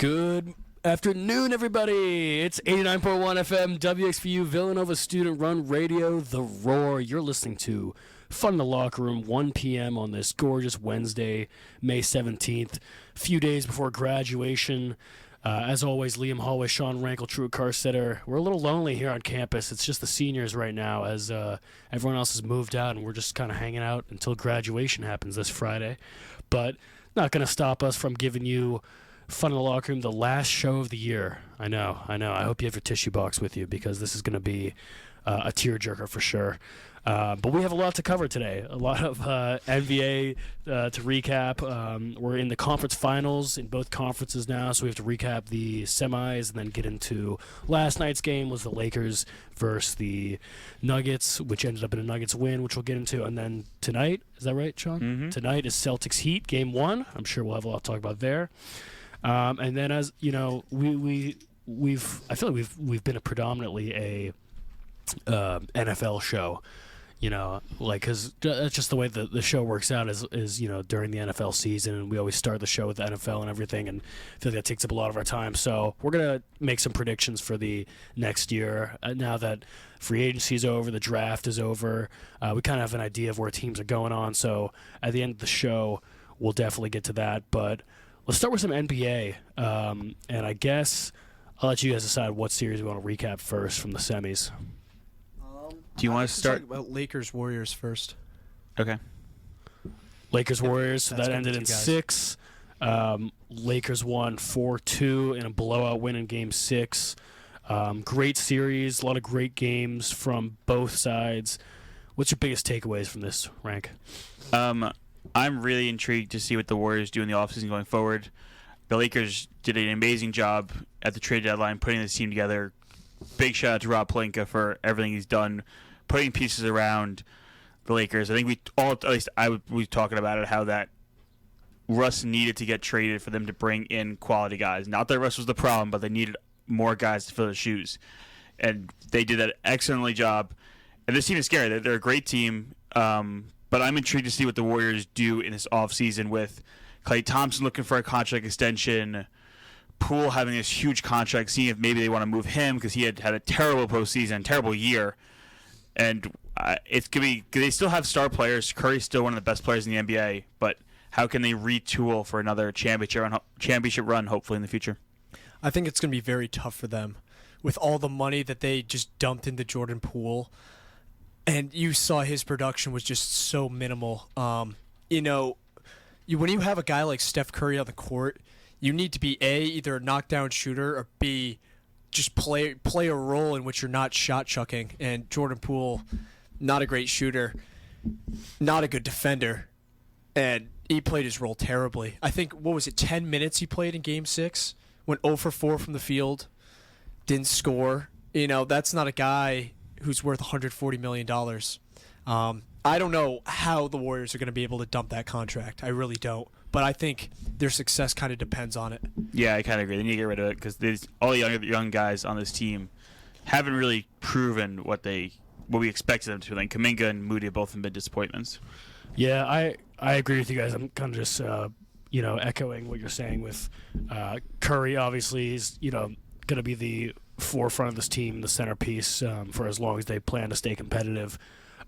Good afternoon, everybody. It's 89.1 FM, WXVU, Villanova Student Run Radio, The Roar. You're listening to Fun in the Locker Room, 1 p.m. on this gorgeous Wednesday, May 17th, a few days before graduation. As always, Liam Hallway, Sean Rankle, Truett Carstetter. We're a little lonely here on campus. It's just the seniors right now as everyone else has moved out, and we're just kind of hanging out until graduation happens this Friday. But not going to stop us from giving you Fun in the Locker Room, the last show of the year. I know. I hope you have your tissue box with you because this is going to be a tearjerker for sure. But we have a lot to cover today. A lot of NBA to recap. We're in the conference finals in both conferences now, so we have to recap the semis and then get into last night's game was the Lakers versus the Nuggets, which ended up in a Nuggets win, which we'll get into. And then tonight, is that right, Sean? Mm-hmm. Tonight is Celtics Heat, game one. I'm sure we'll have a lot to talk about there. And then, as you know, I feel like we've been predominantly a NFL show, you know, like because that's just the way the show works out is you know during the NFL season, and we always start the show with the NFL and everything, and I feel like that takes up a lot of our time. So we're gonna make some predictions for the next year now that free agency is over, the draft is over. We kind of have an idea of where teams are going on. So at the end of the show, we'll definitely get to that, but. Let's start with some NBA, and I guess I'll let you guys decide what series we want to recap first from the semis. Do you want to start? Talk about Lakers-Warriors first. Okay. Lakers-Warriors, so That's that good ended with in you guys. 6. Lakers won 4-2 in a blowout win in Game 6. Great series, a lot of great games from both sides. What's your biggest takeaways from this, Rank? I'm really intrigued to see what the Warriors do in the offseason going forward. The Lakers did an amazing job at the trade deadline putting this team together. Big shout out to Rob Pelinka for everything he's done, putting pieces around the Lakers. I think we were talking about it, how that Russ needed to get traded for them to bring in quality guys. Not that Russ was the problem, but they needed more guys to fill the shoes. And they did that excellently job. And this team is scary. They're a great team. But I'm intrigued to see what the Warriors do in this offseason with Klay Thompson looking for a contract extension, Poole having this huge contract, seeing if maybe they want to move him because he had a terrible postseason, terrible year. And it's going to be – they still have star players. Curry's still one of the best players in the NBA, but how can they retool for another championship run hopefully in the future? I think it's going to be very tough for them with all the money that they just dumped into Jordan Poole. And you saw his production was just so minimal. When you have a guy like Steph Curry on the court, you need to be A, either a knockdown shooter, or B, just play a role in which you're not shot chucking. And Jordan Poole, not a great shooter, not a good defender, and he played his role terribly. I think, 10 minutes he played in Game 6? Went 0 for 4 from the field, didn't score. That's not a guy who's worth $140 million. I don't know how the Warriors are going to be able to dump that contract. I really don't. But I think their success kind of depends on it. Yeah, I kind of agree. They need to get rid of it because all the young guys on this team haven't really proven what we expected them to. Like Kuminga and Moody have both been disappointments. Yeah, I agree with you guys. I'm kind of just echoing what you're saying with Curry. Obviously, is going to be the forefront of this team, the centerpiece for as long as they plan to stay competitive.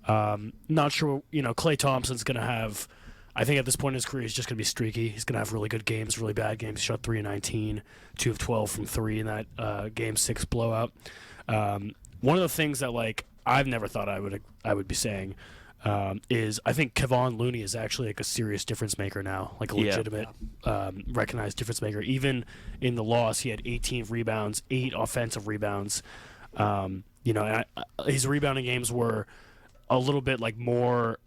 Not sure, Klay Thompson's going to have, I think at this point in his career, he's just going to be streaky. He's going to have really good games, really bad games. He shot 3 of 19, 2 of 12 from 3 in that Game 6 blowout. One of the things that, I've never thought I would be saying is I think Kevon Looney is actually a serious difference maker now, a legitimate, recognized difference maker. Even in the loss, he had 18 rebounds, 8 offensive rebounds. And his rebounding games were a little bit more,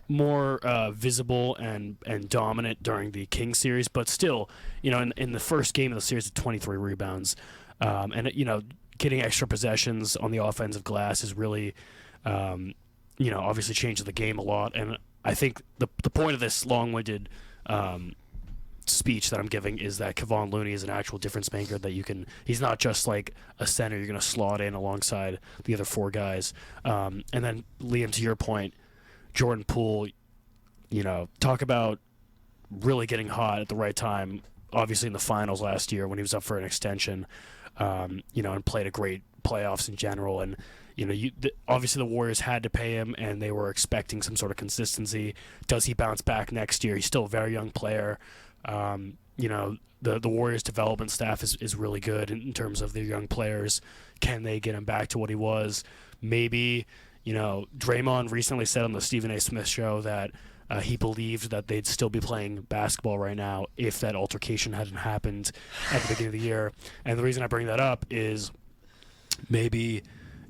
more visible and dominant during the Kings series, but still, in the first game of the series, 23 rebounds, getting extra possessions on the offensive glass is really, obviously changing the game a lot. And I think the point of this long-winded speech that I'm giving is that Kevon Looney is an actual difference maker that he's not just like a center you're going to slot in alongside the other 4 guys. And then, Liam, to your point, Jordan Poole, talk about really getting hot at the right time. Obviously in the finals last year when he was up for an extension, and played a great playoffs in general. And obviously the Warriors had to pay him, and they were expecting some sort of consistency. Does he bounce back next year? He's still a very young player. The Warriors development staff is really good in terms of their young players. Can they get him back to what he was? Maybe, Draymond recently said on the Stephen A. Smith show that he believed that they'd still be playing basketball right now if that altercation hadn't happened at the beginning of the year. And the reason I bring that up is maybe,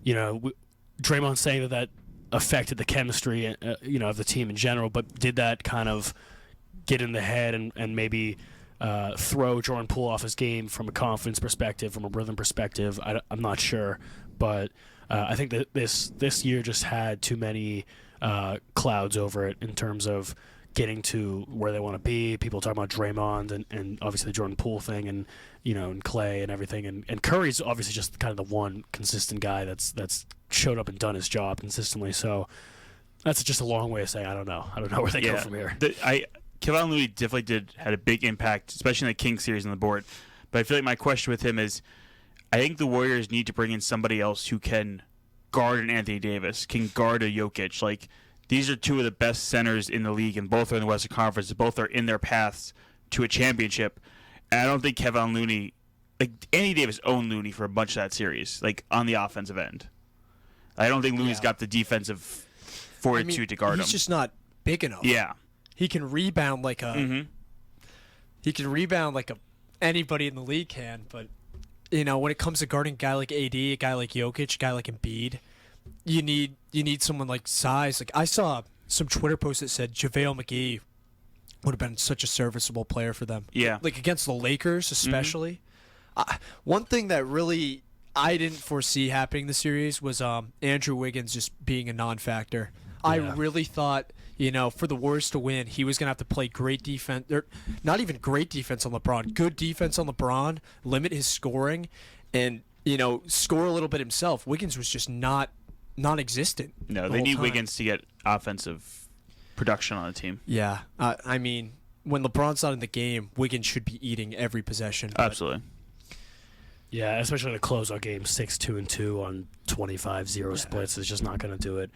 Draymond saying that affected the chemistry, of the team in general, but did that kind of get in the head and maybe throw Jordan Poole off his game from a confidence perspective, from a rhythm perspective? I'm not sure, but I think that this year just had too many clouds over it in terms of getting to where they want to be. People talking about Draymond and obviously the Jordan Poole thing and and Clay and everything, and Curry's obviously just kind of the one consistent guy that's showed up and done his job consistently. So that's just a long way of saying I don't know where they go from here. Kevin Looney definitely had a big impact, especially in the Kings series on the board. But I feel like my question with him is, I think the Warriors need to bring in somebody else who can guard an Anthony Davis, can guard a Jokic. Like, these are two of the best centers in the league, and both are in the Western Conference. Both are in their paths to a championship. And I don't think Kevin Looney, Anthony Davis owned Looney for a bunch of that series, on the offensive end. I don't think Looney's got the defensive fortitude to guard him. He's just not big enough. Yeah. He can rebound like a. He can rebound like anybody in the league can, but when it comes to guarding a guy like AD, a guy like Jokic, a guy like Embiid, you need someone like size. Like, I saw some Twitter posts that said JaVale McGee would have been such a serviceable player for them. Yeah, like against the Lakers especially. One thing that really I didn't foresee happening this series was Andrew Wiggins just being a non-factor. Yeah. I really thought, for the Warriors to win, he was going to have to play great defense, or not even great defense on LeBron, good defense on LeBron, limit his scoring, and, score a little bit himself. Wiggins was just non-existent. No, they need Wiggins to get offensive production on the team. Yeah. When LeBron's not in the game, Wiggins should be eating every possession. Absolutely. Yeah, especially to close out games 6-2-2 on 25-0 splits is just not going to do it.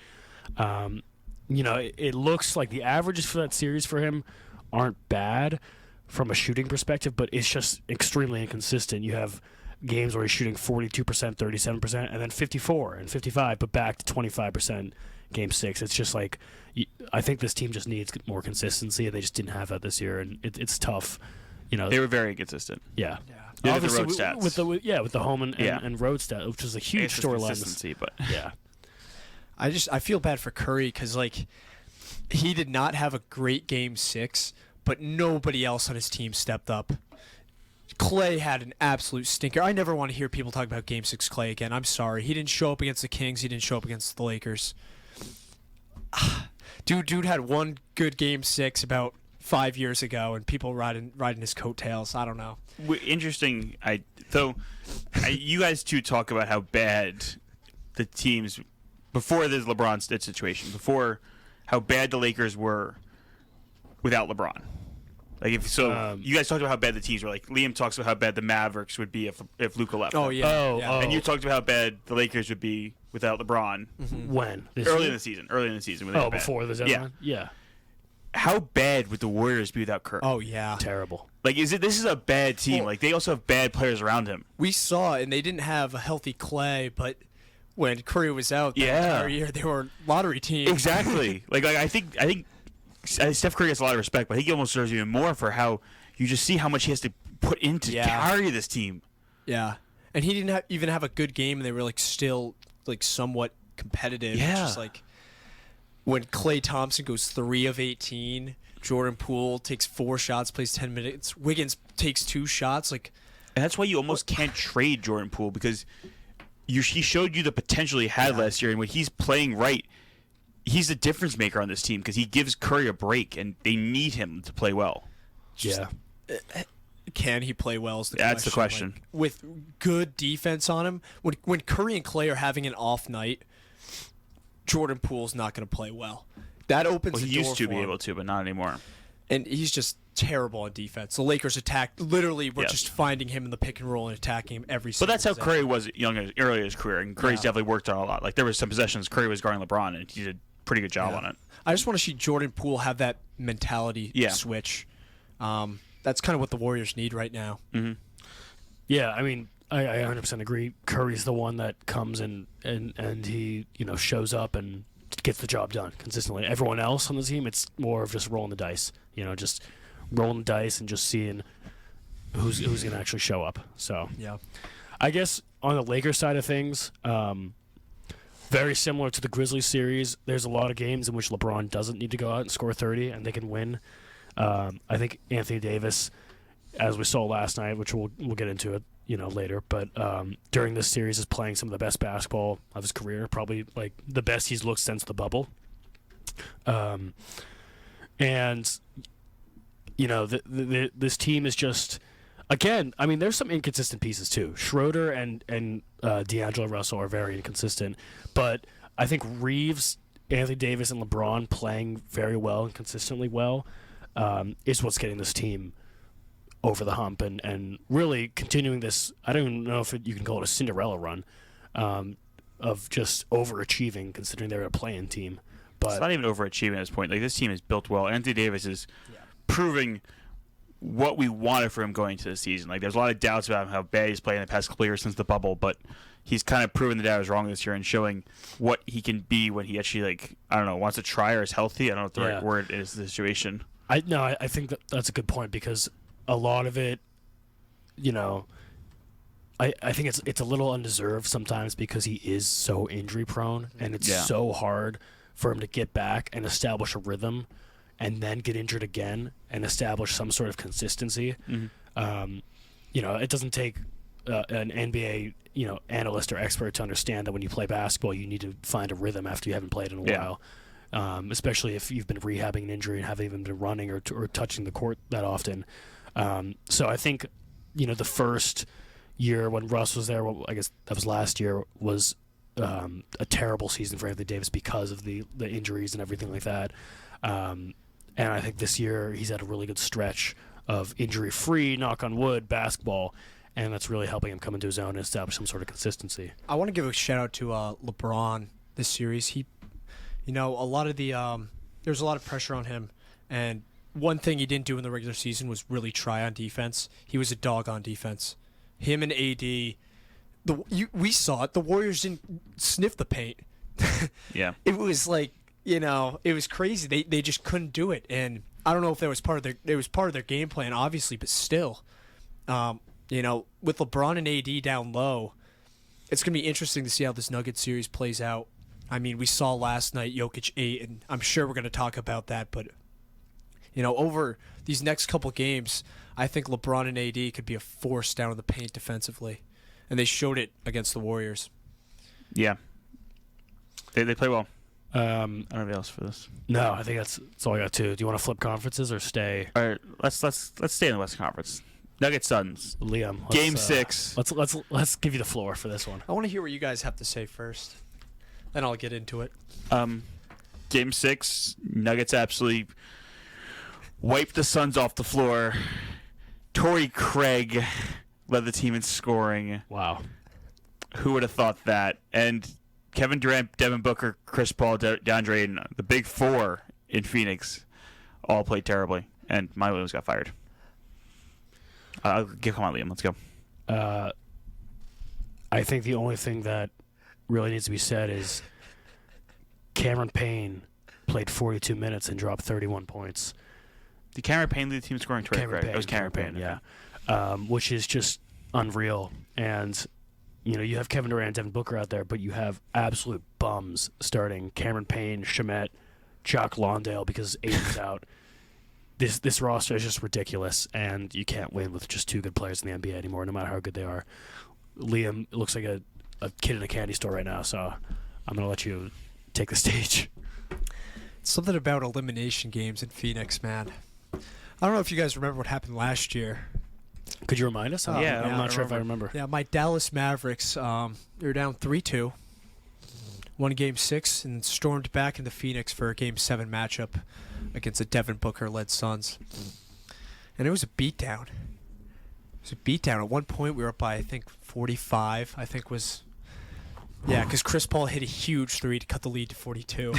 It looks like the averages for that series for him aren't bad from a shooting perspective, but it's just extremely inconsistent. You have games where he's shooting 42%, 37%, and then 54 and 55, but back to 25% game 6. It's just I think this team just needs more consistency, and they just didn't have that this year, and it's tough. They were very inconsistent. Yeah. Obviously, with the road stats. With the home and road stats, which was a huge storyline. Consistency, but yeah. I feel bad for Curry because he did not have a great game 6, but nobody else on his team stepped up. Clay had an absolute stinker. I never want to hear people talk about game 6 Clay again. I'm sorry. He didn't show up against the Kings. He didn't show up against the Lakers. Dude had one good game 6 about 5 years ago, and people riding his coattails. I don't know. Interesting. You guys two talk about how bad the teams before this LeBron situation, before how bad the Lakers were without LeBron. You guys talked about how bad the teams were. Liam talks about how bad the Mavericks would be if Luka left. Oh yeah. And you talked about how bad the Lakers would be without LeBron. Mm-hmm. When? Early in the season. When they were bad. Before the deadline. Yeah. How bad would the Warriors be without Curry? Oh yeah. Terrible. This is a bad team. They also have bad players around him. We saw, and they didn't have a healthy Clay, but when Curry was out the entire year, they were a lottery team. Exactly. I think Steph Curry gets a lot of respect, but he almost deserves even more for how you just see how much he has to put in to carry this team. Yeah, and he didn't even have a good game, and they were still somewhat competitive. Yeah. Just when Klay Thompson goes 3 of 18, Jordan Poole takes 4 shots, plays 10 minutes. Wiggins takes 2 shots. And that's why you almost can't trade Jordan Poole because he showed you the potential he had last year, and when he's playing right, he's the difference maker on this team because he gives Curry a break, and they need him to play well. Can he play well is the question. That's the question. With good defense on him, when Curry and Clay are having an off night, Jordan Poole's not going to play well. That opens the door he used to for be him. able to, but not anymore. And he's just terrible on defense. The Lakers attacked literally were Yeah. just finding him in the pick and roll and attacking him every But single that's how possession. Curry was early in his career, and Curry's definitely worked on a lot. Like there was some possessions Curry was guarding LeBron, and he did a pretty good job on it. I just want to see Jordan Poole have that mentality switch. That's kind of what the Warriors need right now. Mm-hmm. Yeah, I mean, I 100% agree. Curry's the one that comes and he shows up and gets the job done consistently. Everyone else on the team, it's more of just rolling the dice. Just rolling the dice and just seeing who's going to actually show up. So Yeah. I guess on the Lakers side of things, very similar to the Grizzlies series, there's a lot of games in which LeBron doesn't need to go out and score 30 and they can win. I think Anthony Davis, as we saw last night, which we'll get into it later, but during this series is playing some of the best basketball of his career, probably like the best he's looked since the bubble. And this team is just, again, I mean, there's some inconsistent pieces too. Schroeder and D'Angelo Russell are very inconsistent, but I think Reeves, Anthony Davis, and LeBron playing very well and consistently well is what's getting this team over the hump and really continuing this. I don't even know if you can call it a Cinderella run of just overachieving, considering they're a play-in team. But It's not even overachieving at this point. Like this team is built well. Anthony Davis is proving what we wanted for him going into the season. Like there's a lot of doubts about how bad he's played in the past couple of years since the bubble, but he's kind of proven that I was wrong this year and showing what he can be when he actually wants to try or is healthy. I don't know if the right word is the situation. I think that's a good point because a lot of it, I think it's a little undeserved sometimes because he is so injury prone and it's so hard for him to get back and establish a rhythm and then get injured again and establish some sort of consistency. Mm-hmm. It doesn't take an NBA analyst or expert to understand that when you play basketball, you need to find a rhythm after you haven't played in a while. Especially if you've been rehabbing an injury and haven't even been running or touching the court that often. So I think, the first year when Russ was there, I guess that was last year, was a terrible season for Anthony Davis because of the injuries and everything like that. And I think this year he's had a really good stretch of injury-free, knock on wood, basketball, and that's really helping him come into his own and establish some sort of consistency. I want to give a shout-out to LeBron this series. He, a lot of the there's a lot of pressure on him, and one thing he didn't do in the regular season was really try on defense. He was a dog on defense. Him and AD, we saw it. The Warriors didn't sniff the paint. Yeah. It was like, it was crazy. They just couldn't do it, and I don't know if that was part of their game plan, obviously, but still, with LeBron and AD down low, it's gonna be interesting to see how this Nuggets series plays out. I mean, we saw last night Jokic 8, and I'm sure we're gonna talk about that, but over these next couple games, I think LeBron and AD could be a force down in the paint defensively, and they showed it against the Warriors. Yeah. They play well. I I don't have anything else for this. No, I think that's all I got too. Do you want to flip conferences or stay? All right, let's stay in the Western Conference. Nuggets Suns. Liam, Game 6. Let's give you the floor for this one. I want to hear what you guys have to say first, then I'll get into it. Game 6. Nuggets absolutely wiped the Suns off the floor. Torrey Craig led the team in scoring. Wow. Who would have thought that? And Kevin Durant, Devin Booker, Chris Paul, DeAndre Ayton, the big four in Phoenix, all played terribly. And Monty Williams got fired. I'll come on, Liam. Let's go. I think the only thing that really needs to be said is Cameron Payne played 42 minutes and dropped 31 points. Did Cameron Payne lead the team scoring? Cameron Payne, it was Cameron Payne, yeah. Which is just unreal. And, you have Kevin Durant, Devin Booker out there, but you have absolute bums starting Cameron Payne, Shamet, Jock Lawndale because Aiden's out. This roster is just ridiculous, and you can't win with just two good players in the NBA anymore, no matter how good they are. Liam looks like a kid in a candy store right now, so I'm going to let you take the stage. Something about elimination games in Phoenix, man. I don't know if you guys remember what happened last year. Could you remind us? Yeah, I'm not sure if I remember. Yeah, my Dallas Mavericks, they were down 3-2, won Game 6, and stormed back into Phoenix for a Game 7 matchup against the Devin Booker-led Suns. and it was a beatdown. It was a beatdown. At one point, we were up by, I think, 45, I think was... Yeah, because Chris Paul hit a huge three to cut the lead to 42.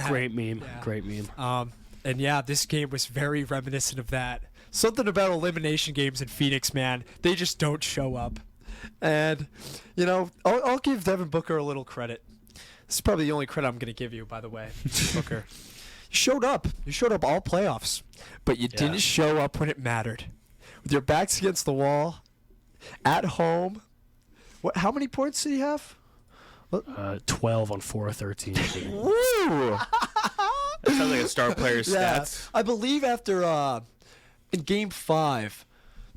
Great meme. Yeah. Great meme. And yeah, this game was very reminiscent of that. Something about elimination games in Phoenix, man. They just don't show up. And, you know, I'll give Devin Booker a little credit. This is probably the only credit I'm going to give you, by the way, Booker. You showed up. You showed up all playoffs. But you didn't show up when it mattered. With your backs against the wall, at home. How many points did he have? 12 on 4 of 13. Woo! That sounds like a star player's stats. I believe after in Game 5,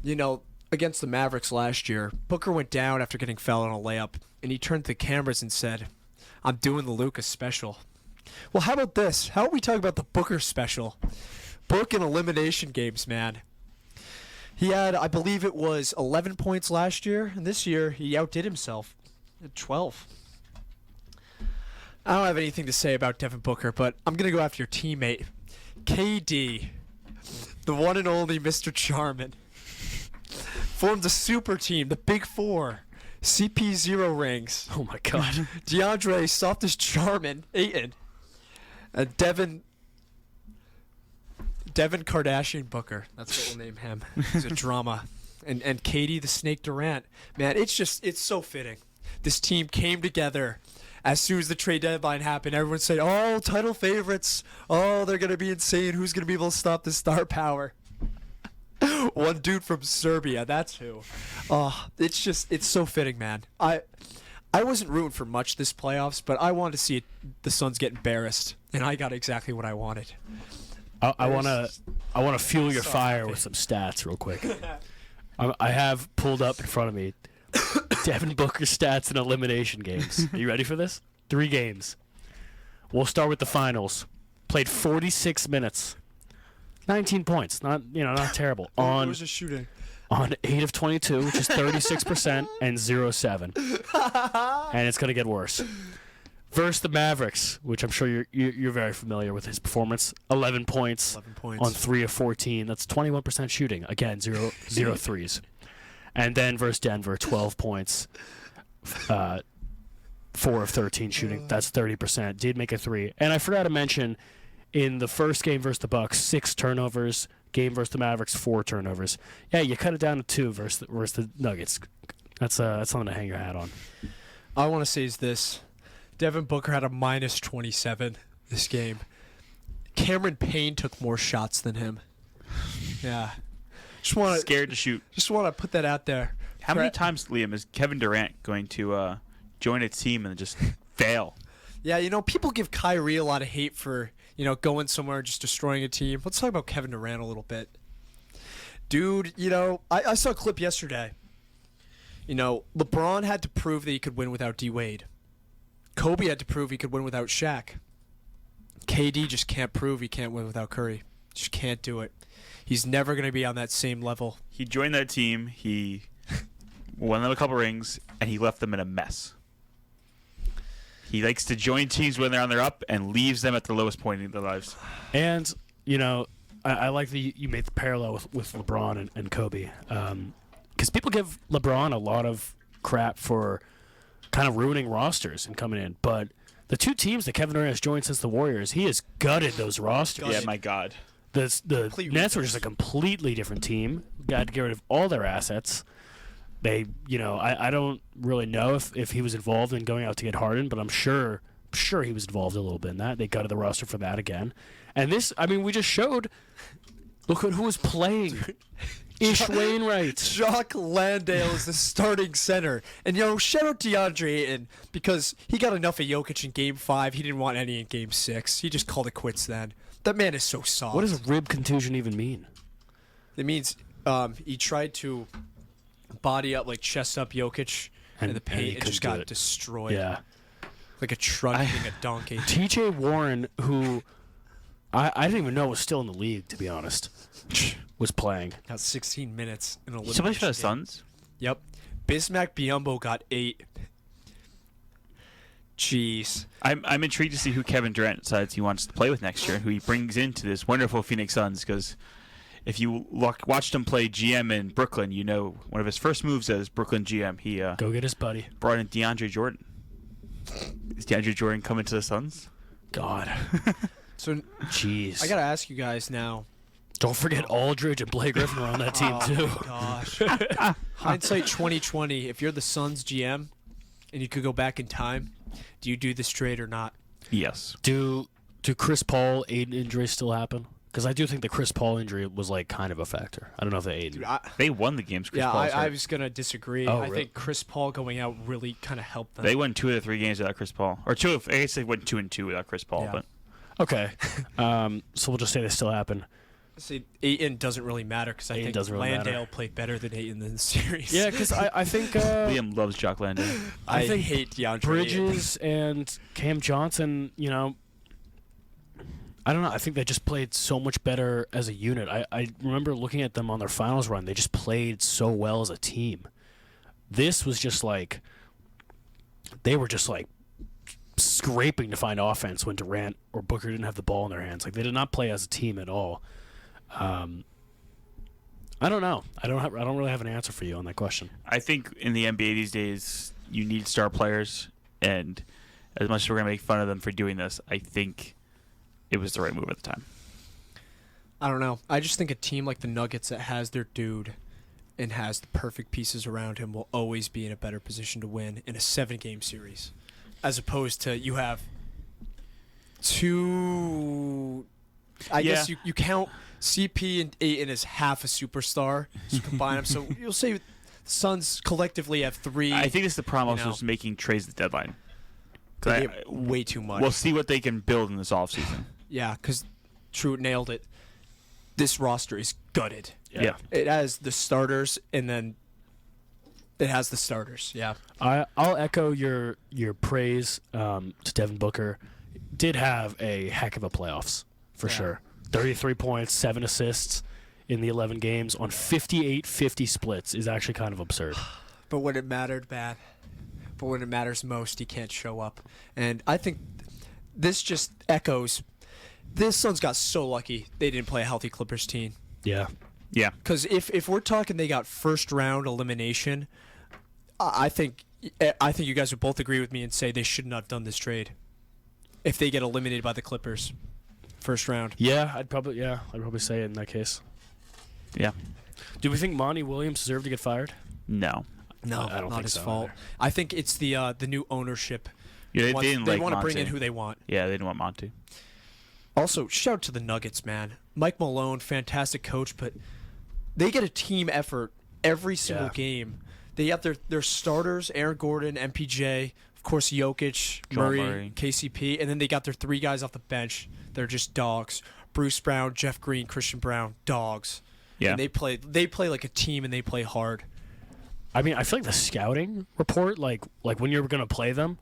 you know, against the Mavericks last year, Booker went down after getting fouled on a layup, and he turned to the cameras and said, "I'm doing the Lucas special." Well, how about this? How about we talk about the Booker special? Book in elimination games, man. He had, I believe it was 11 points last year, and this year he outdid himself at 12. I don't have anything to say about Devin Booker, but I'm going to go after your teammate, KD, the one and only Mr. Charmin. Formed a super team, the Big Four. CP0 rings. Oh, my God. DeAndre, softest Charmin, Ayton. And Devin Kardashian Booker. That's what we'll name him. He's a drama. And Katie the Snake Durant. Man, it's so fitting. This team came together as soon as the trade deadline happened. Everyone said, "Oh, title favorites. Oh, they're going to be insane. Who's going to be able to stop the star power?" One dude from Serbia, that's who. Oh, it's so fitting, man. I wasn't rooting for much this playoffs, but I wanted to see the Suns get embarrassed, and I got exactly what I wanted. I want to fuel your fire with some stats real quick. I have pulled up in front of me Devin Booker stats in elimination games. Are you ready for this? 3 games. We'll start with the finals. Played 46 minutes. 19 points. Not terrible. What was the shooting? On 8 of 22, which is 36%, and 0-7. And it's going to get worse. Versus the Mavericks, which I'm sure you're very familiar with his performance. 11 points on 3 of 14. That's 21% shooting. Again, zero threes. And then versus Denver, 12 points, 4 of 13 shooting. That's 30%. Did make a 3. And I forgot to mention, in the first game versus the Bucks, 6 turnovers. Game versus the Mavericks, 4 turnovers. Yeah, you cut it down to 2 versus the Nuggets. That's something to hang your hat on. All I want to say is this. Devin Booker had a minus 27 this game. Cameron Payne took more shots than him. Yeah. Scared to shoot. Just want to put that out there. How many times, Liam, is Kevin Durant going to join a team and just fail? Yeah, people give Kyrie a lot of hate for, going somewhere and just destroying a team. Let's talk about Kevin Durant a little bit. Dude, I saw a clip yesterday. LeBron had to prove that he could win without D-Wade. Kobe had to prove he could win without Shaq. KD just can't prove he can't win without Curry. Just can't do it. He's never going to be on that same level. He joined that team. He won them a couple rings, and he left them in a mess. He likes to join teams when they're on their up and leaves them at the lowest point in their lives. And, I like that you made the parallel with LeBron and Kobe. Because people give LeBron a lot of crap for kind of ruining rosters and coming in. But the 2 teams that Kevin Durant has joined since the Warriors, he has gutted those rosters. Yeah, my God. The Nets were just a completely different team. Got to get rid of all their assets. They, I don't really know if he was involved in going out to get Harden, but I'm sure he was involved a little bit in that. They gutted the roster for that again. And this, we just showed. Look at who was playing. Ish Wainwright. Jock Landale is the starting center. And, shout out DeAndre Ayton because he got enough of Jokic in Game 5. He didn't want any in Game 6. He just called it quits then. That man is so soft. What does rib contusion even mean? It means he tried to body up, chest up Jokic in the paint and just got destroyed. Yeah. Like a truck hitting a donkey. TJ Warren, who I didn't even know was still in the league, to be honest, was playing. Got 16 minutes in a little. Somebody for the Suns? Yep. Bismack Biyombo got 8. Jeez. I'm intrigued to see who Kevin Durant decides he wants to play with next year and who he brings into this wonderful Phoenix Suns because if you watched him play GM in Brooklyn, you know one of his first moves as Brooklyn GM, he Go get his buddy. brought in DeAndre Jordan. Is DeAndre Jordan coming to the Suns? God. So Jeez. I gotta ask you guys now. Don't forget Aldridge and Blake Griffin are on that team, too. Gosh. Hindsight 2020. If you're the Suns GM and you could go back in time, do you do this trade or not? Yes. Do Chris Paul, Aiden injuries still happen? Because I do think the Chris Paul injury was like kind of a factor. I don't know if the Aiden. Dude, They won the games. Chris yeah, Paul's I hurt. was gonna disagree. Oh, I really? think Chris Paul going out really kind of helped them. They won 2 of the 3 games without Chris Paul, or I guess they went 2-2 without Chris Paul. Yeah. But Okay. So we'll just say they still happen. See, Ayton doesn't really matter because I Ayton think doesn't really Landale matter. played better than Ayton in the series. Yeah, because I think Liam loves Jock Landale. I think hate DeAndre Bridges and Cam Johnson, I don't know. I think they just played so much better as a unit. I remember looking at them on their finals run. They just played so well as a team. This was just like they were just like scraping to find offense when Durant or Booker didn't have the ball in their hands. Like they did not play as a team at all. I don't know. I don't really have an answer for you on that question. I think in the NBA these days, you need star players, and as much as we're gonna make fun of them for doing this, I think it was the right move at the time. I don't know. I just think a team like the Nuggets that has their dude and has the perfect pieces around him will always be in a better position to win in a 7-game series, as opposed to you have two. I guess you count CP and Ayton as half a superstar. So combine them, so you'll say Suns collectively have 3. I think it's the problem you also know. is making trades at the deadline. They get way too much. We'll see what they can build in this offseason. Yeah, because True nailed it. This roster is gutted. Yeah. It has the starters, and then it has the starters. Yeah. I'll echo your praise to Devin Booker. Did have a heck of a playoffs for sure. 33 points, 7 assists in the 11 games on 58-50 splits is actually kind of absurd. But when it mattered, bad. But when it matters most, he can't show up. And I think this just echoes. This Suns got so lucky they didn't play a healthy Clippers team. Yeah. Yeah. Because if we're talking they got first round elimination, I think you guys would both agree with me and say they should not have done this trade. If they get eliminated by the Clippers, first round. Yeah, I'd probably say it in that case. Yeah. Do we think Monty Williams deserved to get fired? No. No, I don't not think his so fault. either. I think it's the new ownership. Yeah, Wants- didn't they like want to Monte. bring in who they want. Yeah, they didn't want Monty. Also, shout out to the Nuggets, man. Mike Malone, fantastic coach, but they get a team effort every single Yeah. game. They have their starters, Aaron Gordon, MPJ, of course Jokic, Jamal Murray, Murray. KCP, and then they got their 3 guys off the bench. They're just dogs. Bruce Brown, Jeff Green, Christian Brown, dogs. Yeah. And they play like a team and they play hard. I mean, I feel like the scouting report, like when you're going to play them,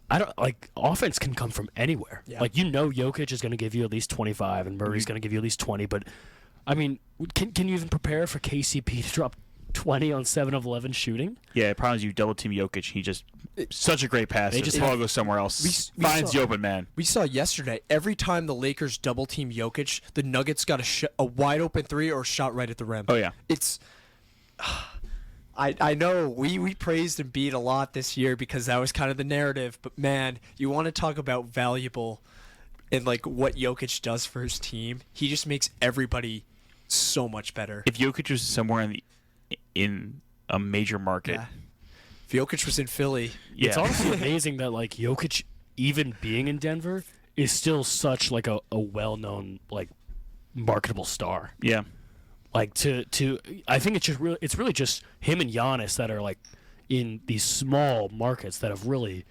I don't like offense can come from anywhere. Yeah. Like Jokic is going to give you at least 25 and Murray's going to give you at least 20. But I mean, can you even prepare for KCP to drop 20 on 7 of 11 shooting? Yeah, the problem is you double team Jokic. He just such a great passer. They just The ball goes somewhere else. We Finds saw- the open man. We saw yesterday, every time the Lakers double team Jokic, the Nuggets got a wide open 3 or shot right at the rim. Oh yeah. It's I know we praised Embiid a lot this year because that was kind of the narrative, but man, you want to talk about valuable and like what Jokic does for his team. He just makes everybody so much better. If Jokic was somewhere in a major market, Yeah. If Jokic was in Philly, yeah. It's honestly amazing that like Jokic, even being in Denver, is still such like a well-known like marketable star. yeah. Like to I think it's really just him and Giannis that are like in these small markets that have really,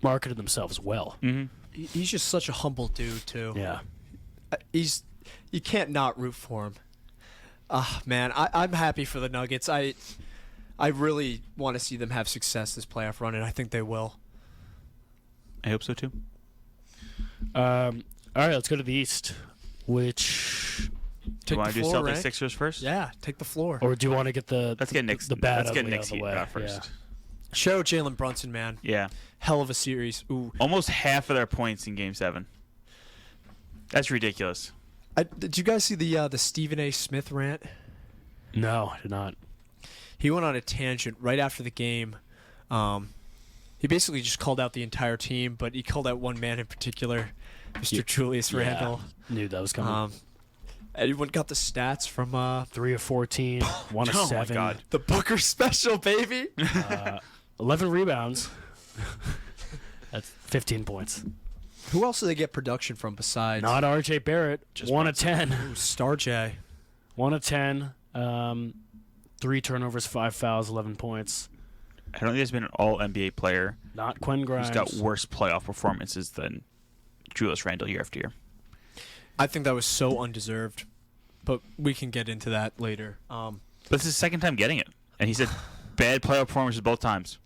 marketed themselves well. Mm-hmm. he's just such a humble dude too. Yeah. You can't not root for him. Man, I'm happy for the Nuggets. I really want to see them have success this playoff run, and I think they will. I hope so too. All right, let's go to the East. Which, Do you want to do floor, Celtics Ray. Sixers first? Yeah, take the floor. or do you want to get the Let's get Knicks. the bad Let's get ugly Knicks out of the Heat way first. Shout out Jalen Brunson, man. Yeah. Hell of a series. Ooh, Almost half of their points in Game 7. That's ridiculous. Did you guys see the Stephen A. Smith rant? No, I did not. He went on a tangent right after the game. He basically just called out the entire team, but he called out one man in particular, Mr. Julius Randle. Knew that was coming. Anyone got the stats from 3 of 14, 1 of 7. Oh my God. the Booker special, baby? 11 rebounds. That's 15 points. Who else do they get production from besides Not R.J. Barrett. Just 1 of 10. Ooh, Star J? 1 of 10. 3 turnovers, 5 fouls, 11 points. I don't think there's been an all-NBA player Not Quinn Grimes. who's got worse playoff performances than Julius Randle year after year. I think that was so undeserved, but we can get into that later. But this is his second time getting it, and he said bad playoff performances both times.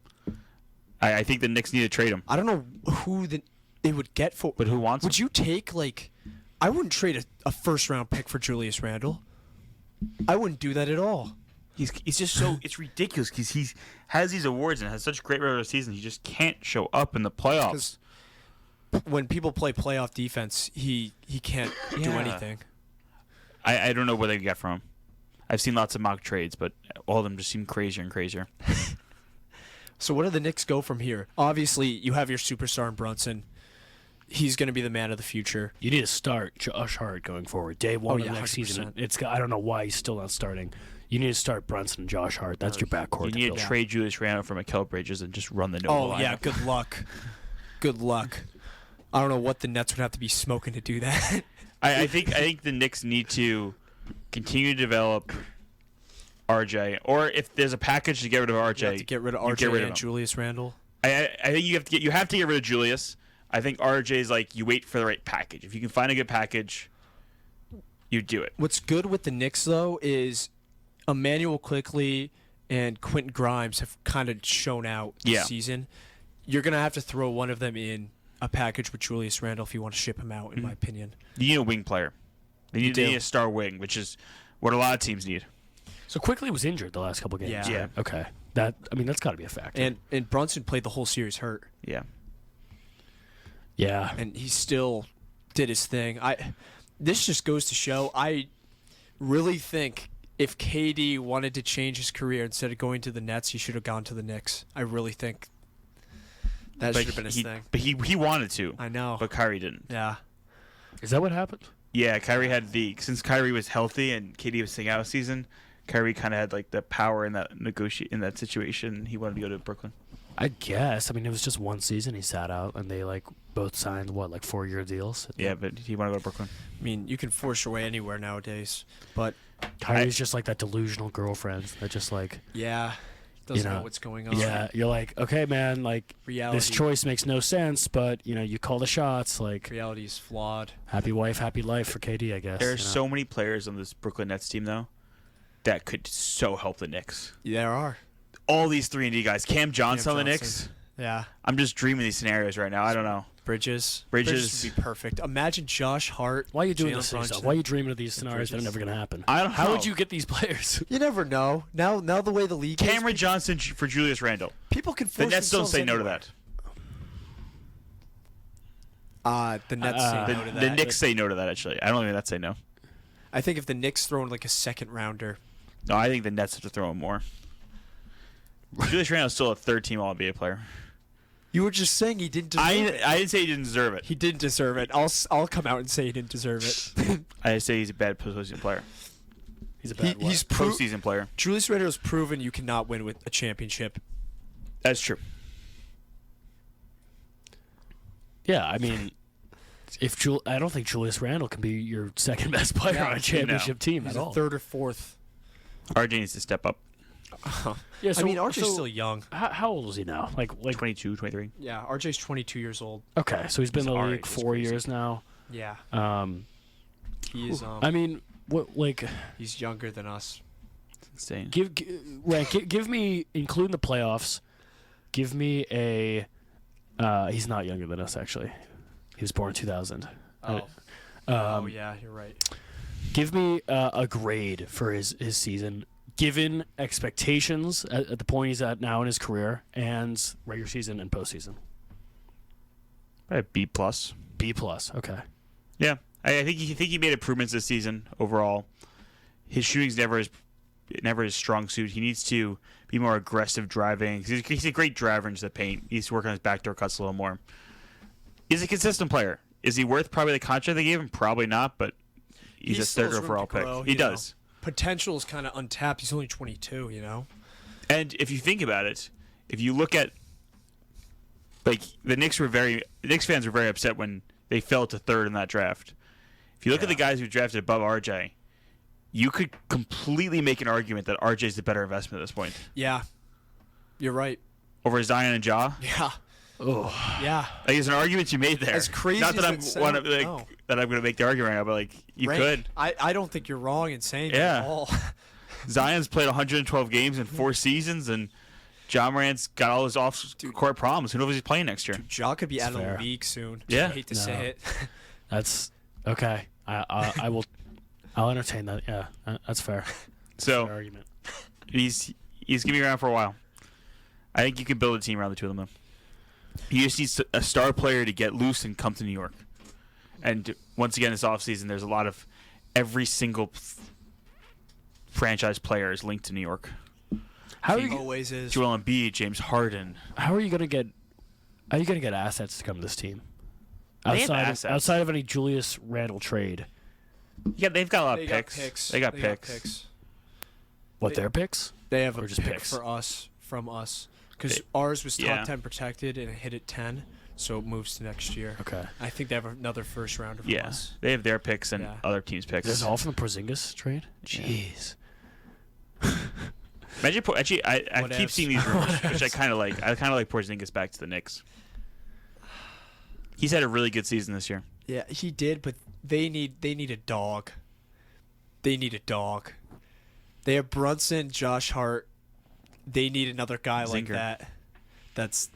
I think the Knicks need to trade him. I don't know who they would get for. But who wants him? Would you take I wouldn't trade a first-round pick for Julius Randle. I wouldn't do that at all. He's just so it's ridiculous because he has these awards and has such great regular season. He just can't show up in the playoffs. When people play playoff defense, he can't do Yeah. anything. I don't know what they get from him. I've seen lots of mock trades, but all of them just seem crazier and crazier. So where do the Knicks go from here? Obviously, you have your superstar in Brunson. He's going to be the man of the future. You need to start Josh Hart going forward. Day one of yeah, next 100%. season. I don't know why he's still not starting. You need to start Brunson and Josh Hart. That's your backcourt. You to need build. to trade Julius Randle for Mikal Bridges and just run the no Oh, yeah, good luck. Good luck. I don't know what the Nets would have to be smoking to do that. I think the Knicks need to continue to develop RJ, or if there's a package to get rid of RJ, You have to get rid of you RJ get rid of and him. Julius Randle. I think you have to get rid of Julius. I think RJ is like you wait for the right package. If you can find a good package, you do it. What's good with the Knicks, though, is Emmanuel Quickley and Quentin Grimes have kind of shown out this Yeah. season. You're going to have to throw one of them in a package with Julius Randle if you want to ship him out, in my opinion. You need a wing player. They do. need a star wing, which is what a lot of teams need. So Quickly was injured the last couple games. Yeah. Yeah. Okay. That's got to be a factor. And Brunson played the whole series hurt, Yeah. yeah. and he still did his thing. This just goes to show, I really think if KD wanted to change his career instead of going to the Nets, he should have gone to the Knicks. I really think that should have been his thing. But he wanted to. I know. But Kyrie didn't. Yeah. Is that what happened? Yeah, Kyrie had since Kyrie was healthy and KD was sitting out a season, Kyrie kind of had like the power in that situation. He wanted to go to Brooklyn. I guess. I mean, it was just one season he sat out, and they both signed 4-year deals. Yeah, but he wanted to go to Brooklyn. I mean, you can force your way anywhere nowadays, but Kyrie's just like that delusional girlfriend that just yeah, doesn't know, know what's going on. yeah. You're like, okay, man, Reality. this choice makes no sense, but you call the shots. Reality is flawed. Happy wife, happy life for KD, I guess. There are so many players on this Brooklyn Nets team though that could so help the Knicks. There are. All these 3-and-D guys. Cam Johnson on the Johnson. Knicks. Yeah. I'm just dreaming these scenarios right now. I don't know. Bridges Bridges. would be perfect. Imagine Josh Hart. Why are you doing Jalen this to yourself? Brunson. Why are you dreaming of these scenarios that are Bridges. never going to happen? I don't How know. would you get these players? You never know. Now the way the league is, Cameron Johnson for Julius Randle. people can The force Nets don't themselves say no to anywhere. that. The Nets say no to that. The Knicks say no to that, actually. I don't think the Nets say no. I think if the Knicks throw in a second rounder, No, I think the Nets have to throw in more. Julius Randle's still a third-team All-NBA player. you were just saying he didn't deserve it. I didn't say he didn't deserve it. He didn't deserve it. I'll come out and say he didn't deserve it. I say he's a bad postseason player. He's a bad He's Postseason player. Julius Randle has proven you cannot win with a championship. That's true. Yeah, I mean, I don't think Julius Randle can be your second best player Yeah, on a championship team He's at a all. third or fourth. RJ needs to step up. Yeah, I mean, RJ's still young. How old is he now? Like 22, 23. Yeah, RJ's 22 years old. okay, so he's been in the our league age, that's 4 crazy. years now. Yeah, Um, he is. I mean, what He's younger than us. It's insane. give me, including the playoffs, give me a. He's not younger than us actually. He was born in 2000. Oh yeah, you're right. Give me a grade for his season, given expectations at the point he's at now in his career, and regular season and postseason. Probably B+. B plus. Okay. Yeah. I think he made improvements this season overall. His shooting's never his strong suit. He needs to be more aggressive driving. He's a great driver into the paint. He needs to work on his backdoor cuts a little more. He's a consistent player. Is he worth probably the contract they gave him? Probably not, but he's a third overall pick. He does. Potential is kind of untapped. He's only 22, And if you think about it, if you look at the Knicks fans were very upset when they fell to third in that draft. If you look at the guys who drafted above RJ, you could completely make an argument that RJ is the better investment at this point. Yeah. You're right. Over Zion and Ja? Yeah. Oh. Yeah. There's an argument you made there. As crazy Not that as I'm no. that I'm going to make the argument right now, but you could. I don't think you're wrong in saying that at all. Zion's played 112 games in 4 seasons, and John Morant's got all his off-court problems. Who knows if he's playing next year? Ja could be That's out fair. of the league soon. Yeah. I hate to say it. That's okay. I will. I'll entertain that. Yeah, that's fair. So Fair argument. he's going to be around for a while. I think you can build a team around the two of them, though. You just need a star player to get loose and come to New York. And once again, this offseason, there's a lot of every single franchise player is linked to New York. How are He you? always is. Joel Embiid, James Harden. How are you gonna get? Are you gonna get assets to come to this team? They have assets. Outside of any Julius Randle trade. Yeah, they've got a lot They of got picks. picks. They got picks. What They- their picks? They have Or a just pick picks? from us. Because They- ours was top yeah. 10 protected and it hit at 10, so it moves to next year. Okay. I think they have another first rounder from Yeah, us. they have their picks and Yeah. other teams' picks. This is all from the Porzingis trade. Jeez. Imagine, actually, I What keep ifs? seeing these rumors, which I kind of like. I kind of like Porzingis back to the Knicks. He's had a really good season this year. Yeah, he did, but they need a dog. They need a dog. They have Brunson, Josh Hart. They need another guy like Zinker. that. That's,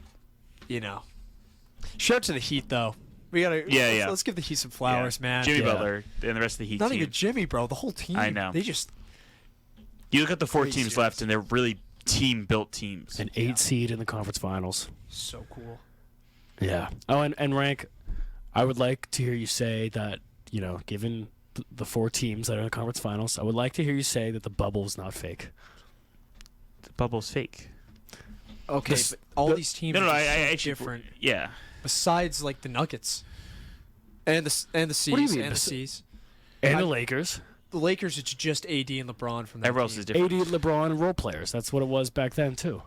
Shout out to the Heat, though. We gotta. Yeah. Let's give the Heat some flowers, Yeah. man. Jimmy Yeah. Butler and the rest of the Heat Not team. even Jimmy, bro. The whole team. I know. They just. You look at the 4 Crazy teams series. left, and they're really team-built teams. An 8 seed in the conference finals. So cool. Yeah. Oh, and Rank, I would like to hear you say that, given the 4 teams that are in the conference finals, I would like to hear you say that the bubble is not fake. The bubble's fake. Okay, This- but all the- these teams No, are I so actually different. Yeah. Besides, like the Nuggets, and the C's, What do you mean, and the besi- C's. And I- the Lakers. The Lakers, it's just AD and LeBron from that Everyone else team. is different. 80 LeBron and role players. That's what it was back then, too.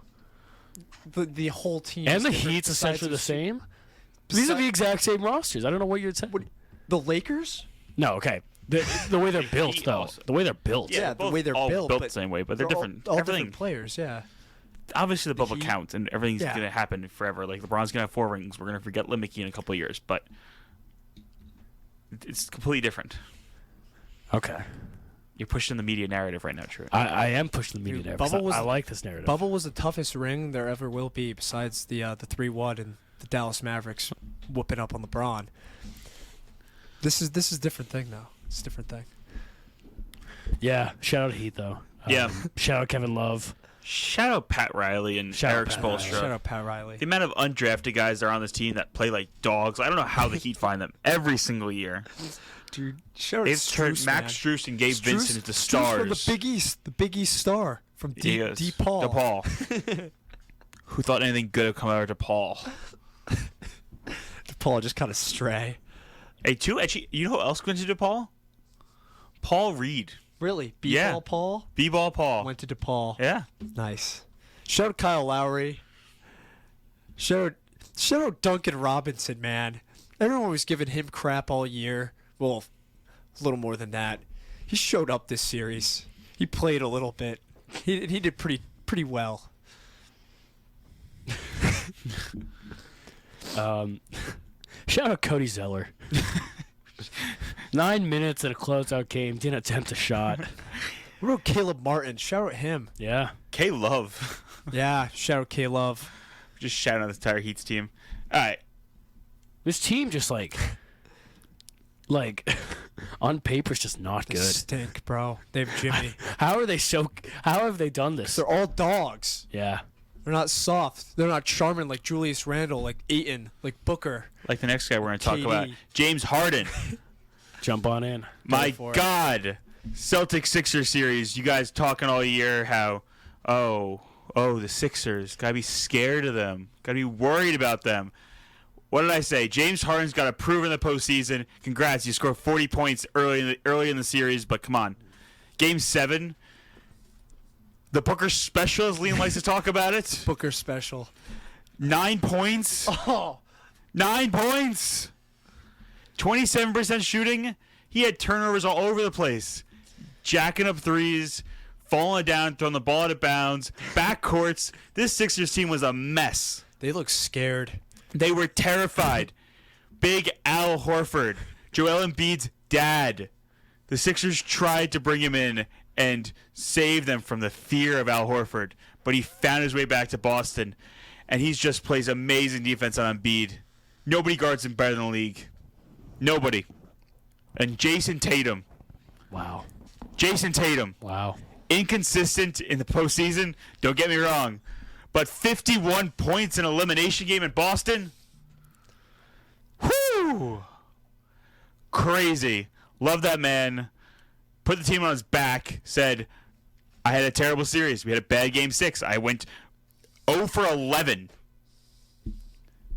The whole team. And is the different Heat's besides essentially the Ci- same. These are the exact same rosters. I don't know what you're saying. The Lakers. No, okay. The way they're built, Heat though. also. The way they're built. Yeah, the both way they're all built, the but same way, but they're different. All Everything. different players. Yeah. Obviously, the bubble Heat- counts, and everything's Yeah. going to happen forever. Like, LeBron's going to have 4 rings. We're going to forget Limmicky in a couple of years, but it's completely different. Okay. You're pushing the media narrative right now, True. I am pushing the media Dude, there. Bubble because was- I like this narrative. Bubble was the toughest ring there ever will be, besides the 3-1 and the Dallas Mavericks whooping up on LeBron. This is a different thing though. It's a different thing. Yeah. Shout out Heat, though. Yeah. Shout out Kevin Love. Shout out Pat Riley and Shout out Eric Pat Riley. Spoelstra. Shout out Pat Riley. The amount of undrafted guys that are on this team that play like dogs. I don't know how the Heat find them every single year. Dude, shout out They've Strus, turned Max man. Strus and Gabe Strus- Vincent into Strus stars. from the Big East star from Yes. DePaul. DePaul. Who thought anything good would come out of DePaul? DePaul just kind of stray. Hey, actually, you know who else went to DePaul? Paul Reed. Really? B-ball Yeah. Paul B-ball Paul. went to DePaul. Yeah. Nice. Shout out Kyle Lowry. Shout out Duncan Robinson, man. Everyone was giving him crap all year. Well, a little more than that. He showed up this series. He played a little bit. He did pretty well. Shout out Cody Zeller. 9 minutes in a closeout game. Didn't attempt a shot. What about Caleb Martin? Shout out him. Yeah. K-Love. Yeah, shout out K-Love. Just shouting out this entire Heat's team. All right. This team just like on paper is just not They good. stink, bro. They have Jimmy. How have they done this? They're all dogs. Yeah. They're not soft. They're not charming like Julius Randle, like Ayton, like Booker. Like the next guy we're going to talk KD. about. James Harden. Jump on in. My for it. God, Celtics Sixers series. You guys talking all year how, the Sixers, gotta be scared of them, gotta be worried about them. What did I say? James Harden's got to prove in the postseason. Congrats, you scored 40 points early in the series, but come on, Game 7. The Booker special, as Liam likes to talk about it. Booker special. 9 points. Oh. 9 points. 27% shooting. He had turnovers all over the place. Jacking up threes, falling down, throwing the ball out of bounds, backcourts. This Sixers team was a mess. They look scared. They were terrified. Big Al Horford, Joel Embiid's dad. The Sixers tried to bring him in and save them from the fear of Al Horford, but he found his way back to Boston, and he just plays amazing defense on Embiid. Nobody guards him better than the league. Nobody. And Jason Tatum. Wow. Jason Tatum. Wow. Inconsistent in the postseason, don't get me wrong, but 51 points in an elimination game in Boston? Whoo! Crazy. Love that man. Put the team on his back, said, I had a terrible series. We had a bad Game 6. I went 0 for 11.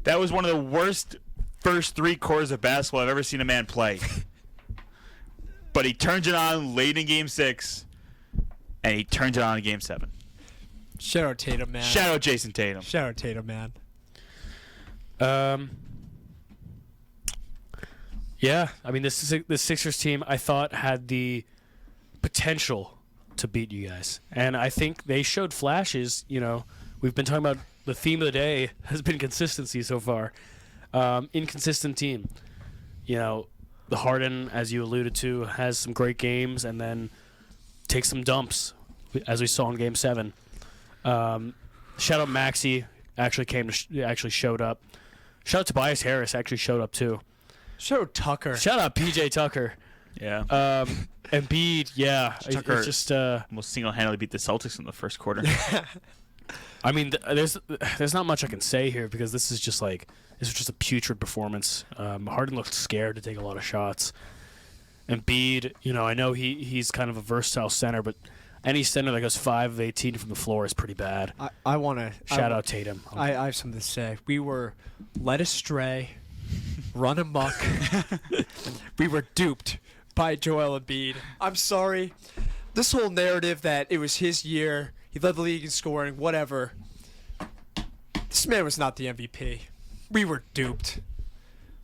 That was one of the worst first 3 quarters of basketball I've ever seen a man play. But he turns it on late in Game 6, and he turns it on in Game 7. Shout out Tatum, man. Shout out Jason Tatum. Shout out Tatum, man. Yeah, I mean, this Sixers team I thought had the potential to beat you guys, and I think they showed flashes. You know, we've been talking about the theme of the day has been consistency so far. Inconsistent team. You know, the Harden, as you alluded to, has some great games and then takes some dumps, as we saw in Game 7. Shout out Maxey, actually showed up. Shout out Tobias Harris, actually showed up too. Shout out Tucker. Shout out PJ Tucker. Yeah. Embiid, yeah. Tucker It's just almost single-handedly beat the Celtics in the first quarter. I mean, there's not much I can say here because this was just a putrid performance. Harden looked scared to take a lot of shots. Embiid, you know, I know he's kind of a versatile center, but any center that goes 5 of 18 from the floor is pretty bad. I want to Shout out Tatum. I have something to say. We were led astray, run amok. We were duped by Joel Embiid. I'm sorry. This whole narrative that it was his year, he led the league in scoring, whatever. This man was not the MVP. We were duped.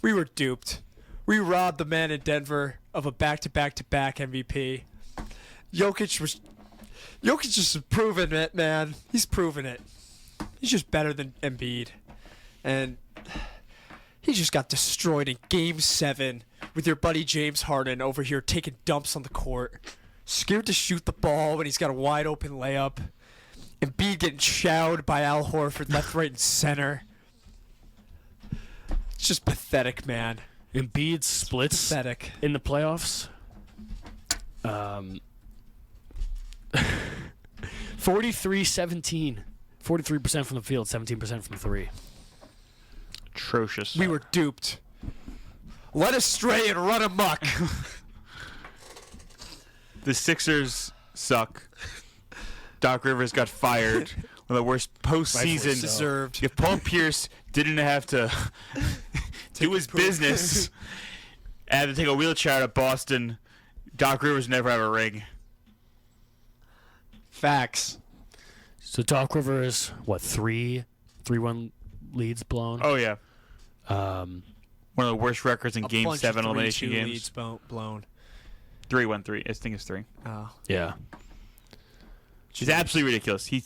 We were duped. We robbed the man in Denver of a back-to-back-to-back MVP. Jokic just proven it, man. He's proven it. He's just better than Embiid. And he just got destroyed in Game 7 with your buddy James Harden over here taking dumps on the court. Scared to shoot the ball when he's got a wide open layup. Embiid getting shouted by Al Horford left, right, and center. It's just pathetic, man. Embiid splits Pathetic. in the playoffs. 43-17. 43% from the field, 17% from 3. Atrocious. We were duped. Led astray and run amok. The Sixers suck. Doc Rivers got fired. One of the worst postseason. Deserved. If Paul Pierce didn't have to do his business and had to take a wheelchair out of Boston, Doc Rivers never have a ring. Facts. So Doc Rivers, what, 3-1 leads blown? Oh, yeah. Um, One of the worst records in A Game bunch 7 of elimination 3-2 games. leads blown. 3-1-3. I think it's 3. Oh. yeah. He's absolutely ridiculous. He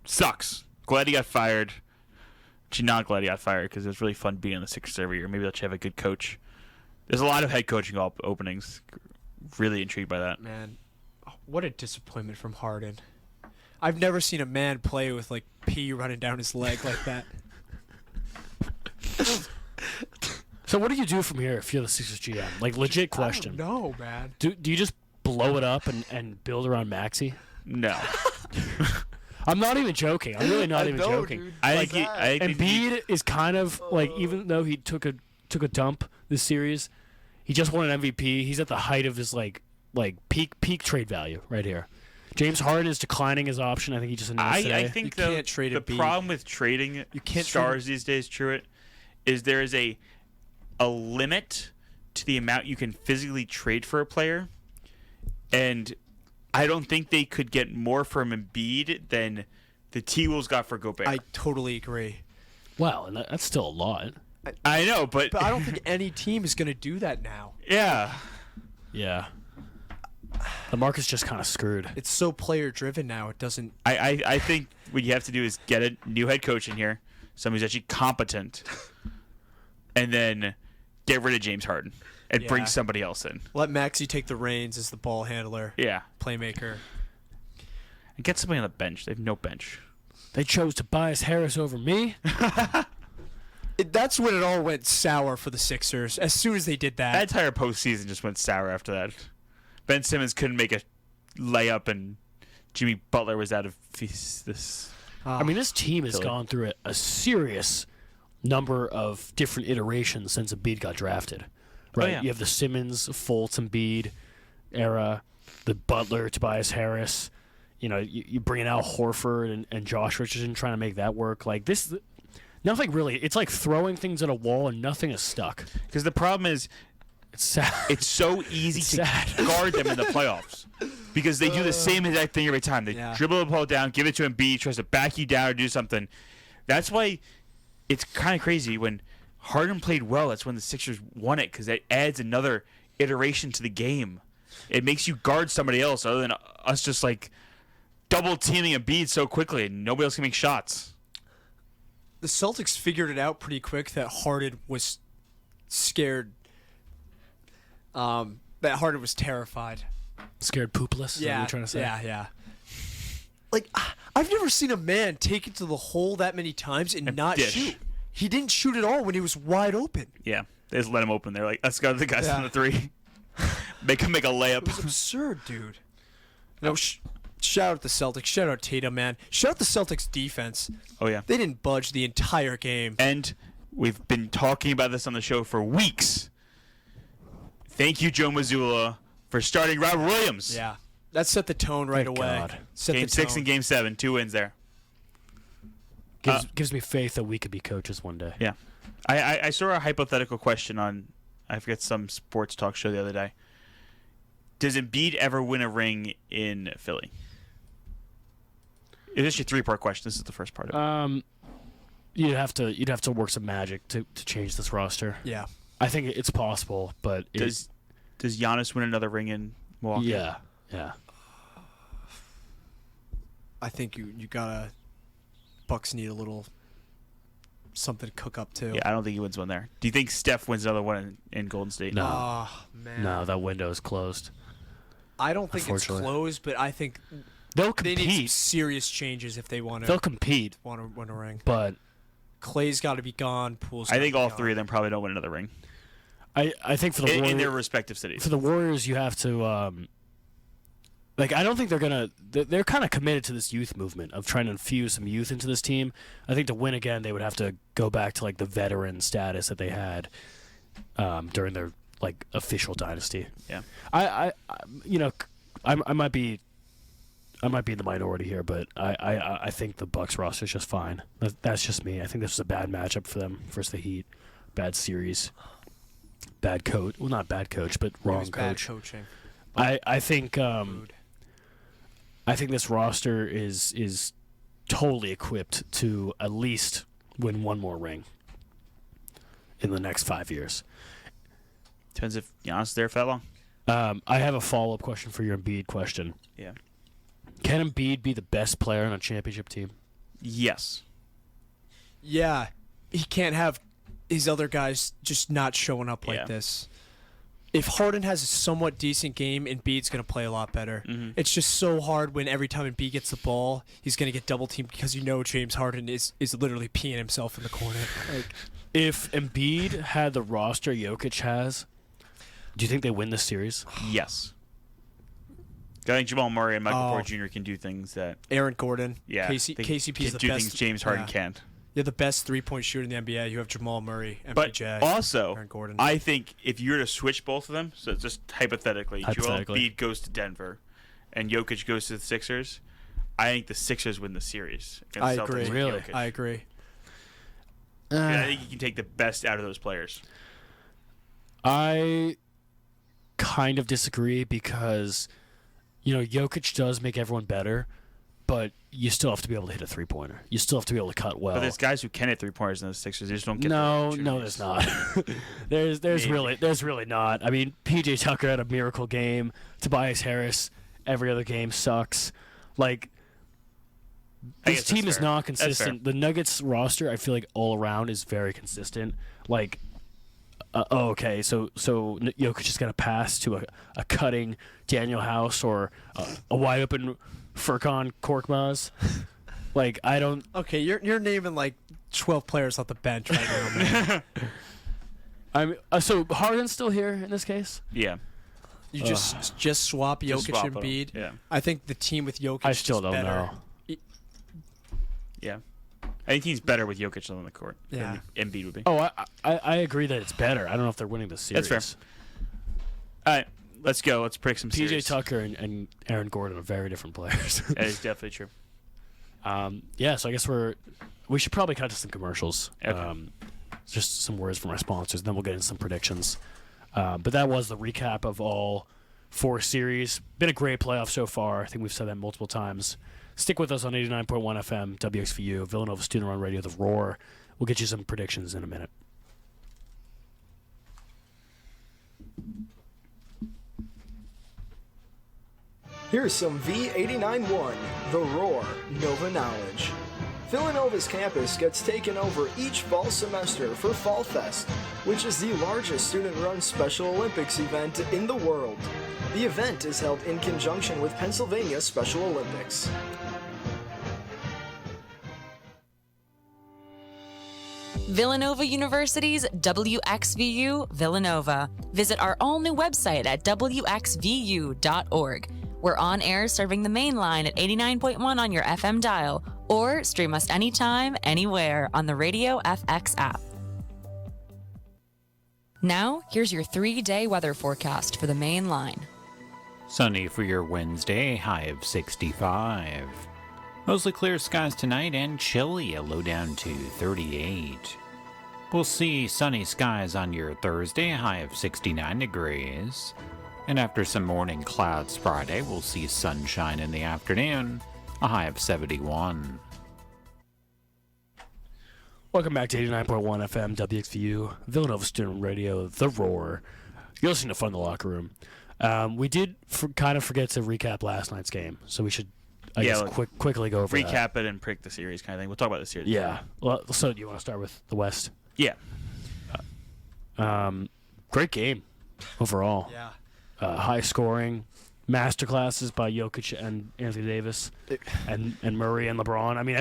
sucks. Glad he got fired. Actually, not glad he got fired because it was really fun being on the Sixers every year. Maybe they'll have a good coach. There's a lot of head coaching openings. Really intrigued by that. Man, what a disappointment from Harden. I've never seen a man play with, like, pee running down his leg like that. So what do you do from here if you're the Sixers GM? Like, legit question. No, man. Do you just blow it up and build around Maxey? No. I'm not even joking. I'm really not even joking. Dude. I think Embiid is kind of like, even though he took a dump this series, He just won an MVP. He's at the height of his like peak trade value right here. James Harden is declining his option. I think he just announced today. I think You can't trade the Embiid. problem with trading stars these days, Truett, is there is a limit to the amount you can physically trade for a player, and I don't think they could get more from Embiid than the T-Wolves got for Gobert. I totally agree. Wow, and that's still a lot. I know, but I don't think any team is going to do that now. yeah. Yeah. The market's just kind of screwed. It's so player driven now. It doesn't. I think what you have to do is get a new head coach in here, somebody who's actually competent, and then get rid of James Harden and bring Yeah. somebody else in. Let Maxey take the reins as the ball handler, Yeah. playmaker. And get somebody on the bench. They have no bench. They chose Tobias Harris over me. That's when it all went sour for the Sixers. As soon as they did That that, entire postseason just went sour after that. Ben Simmons couldn't make a layup, and Jimmy Butler was out of this. I mean, this team has Philly. gone through a serious number of different iterations since Embiid got drafted. Right? yeah. You have the Simmons, Fultz, Embiid era, the Butler, Tobias Harris. You know, you bring in Al Horford and Josh Richardson trying to make that work. Like this, nothing really. It's like throwing things at a wall and nothing is stuck. Because the problem is, It's sad. it's so easy It's to sad. guard them in the playoffs. Because they do the same exact thing every time. They Yeah. dribble the ball down, give it to Embiid, tries to back you down or do something. That's why it's kind of crazy when Harden played well. That's when the Sixers won it, because it adds another iteration to the game. It makes you guard somebody else other than us just like double teaming Embiid so quickly and nobody else can make shots. the Celtics figured it out pretty quick that Harden was scared. That Harden was terrified. Scared poopless? Is that what you're trying to say? Yeah. Like, I've never seen a man take it to the hole that many times and not dish. shoot. He didn't shoot at all when he was wide open. Yeah, they just let him open. They're like, let's go to the guys Yeah. on the three. Make him make a It was layup. absurd, dude. No, shout out the Celtics. Shout out Tatum, man. Shout out the Celtics defense. Oh, yeah. They didn't budge the entire game. And we've been talking about this on the show for weeks. Thank you, Joe Mazzulla, for starting Robert Williams. Yeah. That set the tone right Thank away. God. Set Game the 6 tone. and Game 7, 2 wins there. Gives me faith that we could be coaches one day. Yeah. I saw a hypothetical question on, I forget, some sports talk show the other day. Does Embiid ever win a ring in Philly? It's actually a three-part question. This is the first part of it. You'd have to work some magic to change this roster. Yeah. I think it's possible, but Does Giannis win another ring in Milwaukee? yeah. I think you gotta. Bucks need a little something to cook up to. Yeah, I don't think he wins one there. Do you think Steph wins another one in Golden State? No. Oh man. No, that window is closed. I don't think it's Unfortunately. closed, but I think They'll they need some compete. serious changes if they want They'll to compete, win a ring. but Clay's got to be gone. Pool's. I think all three of them probably don't win another ring I think for the in their Warriors, respective cities. for the Warriors, you have to I don't think they're gonna. They're kind of committed to this youth movement of trying to infuse some youth into this team. I think to win again, they would have to go back to like the veteran status that they had during their like official dynasty. Yeah. I might be in the minority here, but I think the Bucks roster is just fine. That's just me. I think this was a bad matchup for them versus the Heat. Bad series. Bad coach. Well, not bad coach, but It wrong was bad coach. coaching. I think Rude. I think this roster is totally equipped to at least win one more ring in the next 5 years. Depends if Giannis is there for that long. I have a follow-up question for your Embiid question. Yeah. Can Embiid be the best player on a championship team? Yes. Yeah, he can't have his other guys just not showing up like Yeah. this. If Harden has a somewhat decent game, Embiid's going to play a lot better. Mhm. It's just so hard when every time Embiid gets the ball, he's going to get double teamed because James Harden is literally peeing himself in the corner. Like, If Embiid had the roster Jokic has, do you think they win this series? Yes. I think Jamal Murray and Michael Oh. Porter Jr. can do things that Aaron Gordon, they KCP is can the do best. things James Harden yeah. can't. You have the best three-point shooter in the NBA. You have Jamal Murray, But MPJ, also, Aaron Gordon. I think if you were to switch both of them, so just hypothetically, Joel Hypothetically. Embiid goes to Denver and Jokic goes to the Sixers, I think the Sixers win the series. against I Celtics agree. with Really? Jokic. I agree. And I think you can take the best out of those players. I kind of disagree because, Jokic does make everyone better, but you still have to be able to hit a three-pointer. You still have to be able to cut well. But there's guys who can hit 3-pointers in the Sixers. They just don't get No, the there's opportunities. not. there's Maybe. really not. I mean, PJ Tucker had a miracle game. Tobias Harris, every other game sucks. Like, I this guess team that's is fair. not That's consistent. The Nuggets roster, I feel like all around is very consistent. Like, okay, so Jokic is gonna pass to a cutting Daniel House or a wide open Furkan Korkmaz. Like, I don't. Okay, you're naming like 12 players off the bench right now, man. So Harden's still here in this case. Yeah. You just swap Jokic Just swap and them. Embiid. Yeah. I think the team with Jokic I still is don't better. know. Yeah. I think he's better with Jokic on the court Yeah. than Embiid would be. Oh, I agree that it's better. I don't know if they're winning the series. That's fair. All right, let's go. Let's pick some PJ series. Tucker and Aaron Gordon are very different players. That is definitely true. Yeah, so I guess we should probably cut to some commercials. Okay. Just some words from our sponsors, then we'll get into some predictions. But that was the recap of all 4 series. Been a great playoff so far. I think we've said that multiple times. Stick with us on 89.1 FM, WXVU, Villanova Student Run Radio, The Roar. We'll get you some predictions in a minute. Here's some V89.1, The Roar, Nova Knowledge. Villanova's campus gets taken over each fall semester for Fall Fest, which is the largest student-run Special Olympics event in the world. The event is held in conjunction with Pennsylvania Special Olympics. Villanova University's WXVU Villanova. Visit our all-new website at wxvu.org. We're on air serving the main line at 89.1 on your FM dial, or stream us anytime, anywhere on the Radio FX app. Now, here's your 3-day weather forecast for the main line. Sunny for your Wednesday, high of 65. Mostly clear skies tonight and chilly, a low down to 38. We'll see sunny skies on your Thursday, high of 69 degrees. And after some morning clouds Friday, we'll see sunshine in the afternoon, a high of 71. Welcome back to 89.1 FM, WXVU, Villanova Student Radio, The Roar. You're listening to Fun in the Locker Room. We did kind of forget to recap last night's game, so we should, I guess, quickly go over that. Recap it and pick the series kind of thing. We'll talk about the series. Yeah. Well, so do you want to start with the West? Yeah. Great game overall. Yeah. High scoring, masterclasses by Jokic and Anthony Davis, and Murray and LeBron. I mean,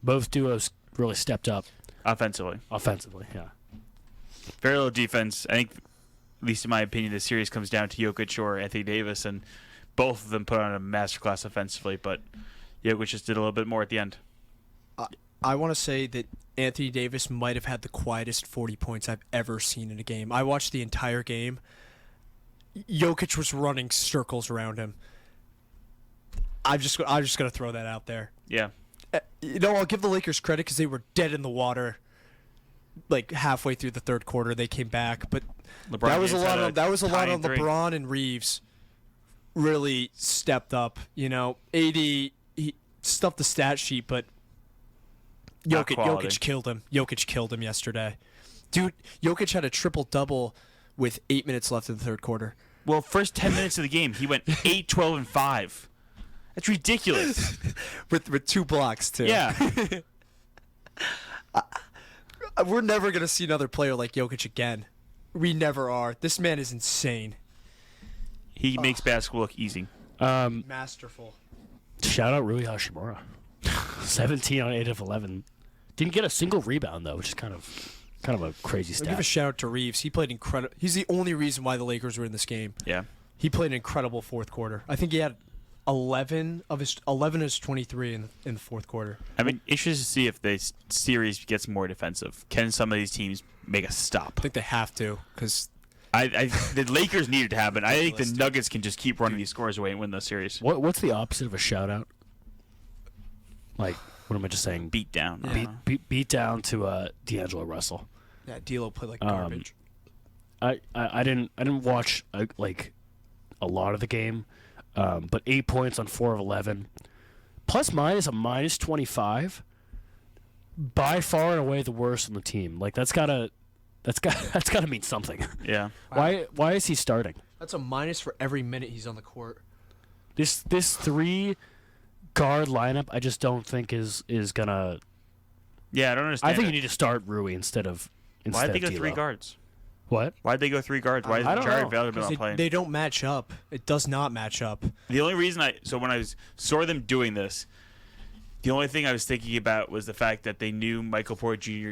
both duos really stepped up Offensively. Yeah. Very little defense. I think, at least in my opinion, the series comes down to Jokic or Anthony Davis, and both of them put on a masterclass offensively, but Jokic just did a little bit more at the end. I want to say that Anthony Davis might have had the quietest 40 points I've ever seen in a game. I watched the entire game. Jokic was running circles around him. I'm just going to throw that out there. Yeah. I'll give the Lakers credit because they were dead in the water. Like halfway through the third quarter, they came back, but LeBron that was a James lot. had That was a lot tying on three. LeBron and Reeves. Really stepped up. AD he stuffed the stat sheet, but Not quality. Jokic killed him. Jokic killed him yesterday, dude. Jokic had a triple double with 8 minutes left in the third quarter. Well, first 10 minutes of the game, he went 8, 12, and 5. That's ridiculous. with 2 blocks too. Yeah. We're never gonna see another player like Jokic again. We never are. This man is insane. He makes basketball look easy. Masterful. Shout out Rui Hashimura. 17 on 8 of 11. Didn't get a single rebound though, which is kind of a crazy I'll stat. give a shout out to Reeves. He played incredible. He's the only reason why the Lakers were in this game. Yeah. He played an incredible fourth quarter. I think he had 11 of his 23 in the fourth quarter. I mean, interested to see if this series gets more defensive. Can some of these teams make a stop? I think they have to because The Lakers need it to happen. I think the Nuggets can just keep running these scores away and win the series. What's the opposite of a shutout? Like, what am I just saying? Beat down. Beat down to D'Angelo Russell. yeah, D'Lo played like garbage. I didn't watch like a lot of the game, but 8 points on 4 of 11, plus minus a minus 25. By far and away the worst on the team. Like that's gotta mean something. Yeah. Why is he starting? That's a minus for every minute he's on the court. This 3 guard lineup I just don't think is gonna. Yeah, I don't understand. I think it. you need to start Rui instead of Why'd they go D'Lo. 3 guards? What? Why'd they go 3 guards? Why is I don't Jared know. Vanderbilt not playing? They don't match up. It does not match up. The only reason when I saw them doing this, the only thing I was thinking about was the fact that they knew Michael Porter Jr.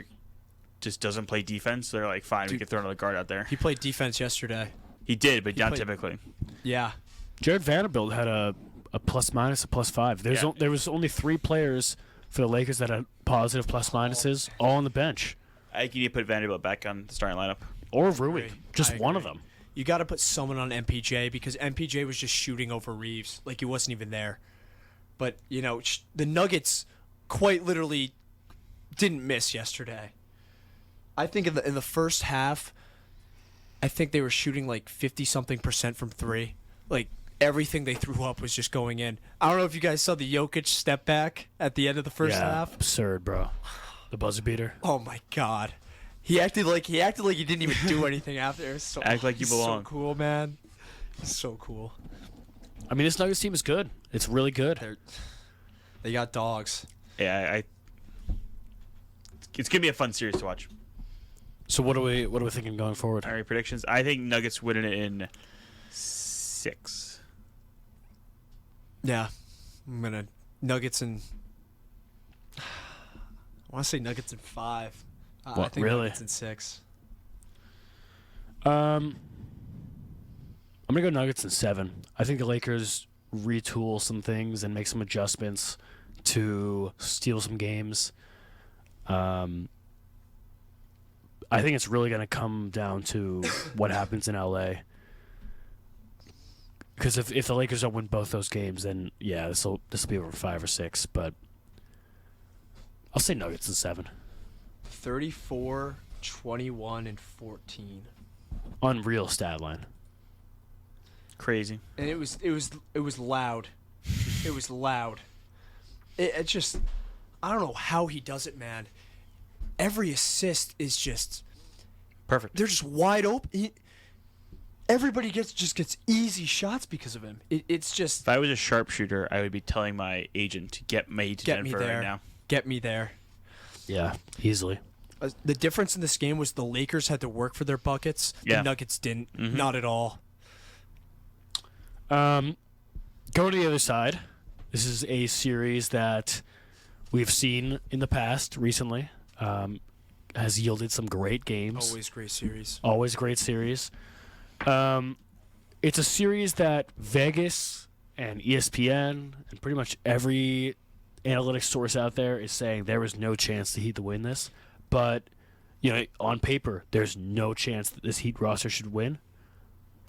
just doesn't play defense. So they're like, fine, we can throw another guard out there. He played defense yesterday. He did, but not played- typically. Yeah. Jared Vanderbilt had a plus minus, a plus 5. There was only 3 players for the Lakers that had positive plus minuses, all on the bench. I think you need to put Vanderbilt back on the starting lineup. Or Rui. Just I one of agree. them. You got to put someone on MPJ because MPJ was just shooting over Reeves like he wasn't even there. But, the Nuggets quite literally didn't miss yesterday. I think in the first half, I think they were shooting like 50-something% from 3. Like, everything they threw up was just going in. I don't know if you guys saw the Jokic step back at the end of the first half. Absurd, bro. The buzzer beater. Oh, my God. He acted like he didn't even do anything after. It was so, Act like you he's belong. So cool, man. He's so cool. I mean, this Nuggets team is good. It's really good. They got dogs. Yeah, it's gonna be a fun series to watch. So what are we thinking going forward? All right, predictions. I think Nuggets win it in 6. Yeah, I'm gonna Nuggets and I want to say Nuggets in 5. I What, think really? Nuggets in 6. I'm gonna go Nuggets in 7. I think the Lakers retool some things and make some adjustments to steal some games. I think it's really gonna come down to what happens in LA. Because if the Lakers don't win both those games, then yeah, this will be over 5 or 6. But I'll say Nuggets in 7. 34, 21, and 14. Unreal stat line. Crazy. And it was loud. It was loud. It just, I don't know how he does it, man. Every assist is just Perfect. they're just wide open. Everybody just gets easy shots because of him. It's just If I was a sharpshooter, I would be telling my agent to get me to get me Denver there. right now. Get me there. Yeah, easily. The difference in this game was the Lakers had to work for their buckets. Yeah. The Nuggets didn't. Mhm. Not at all. Go to the other side. This is a series that we've seen in the past recently. Has yielded some great games. Always great series. Always great series. It's a series that Vegas and ESPN and pretty much every analytics source out there is saying there is no chance the Heat to win this. But, on paper, there's no chance that this Heat roster should win.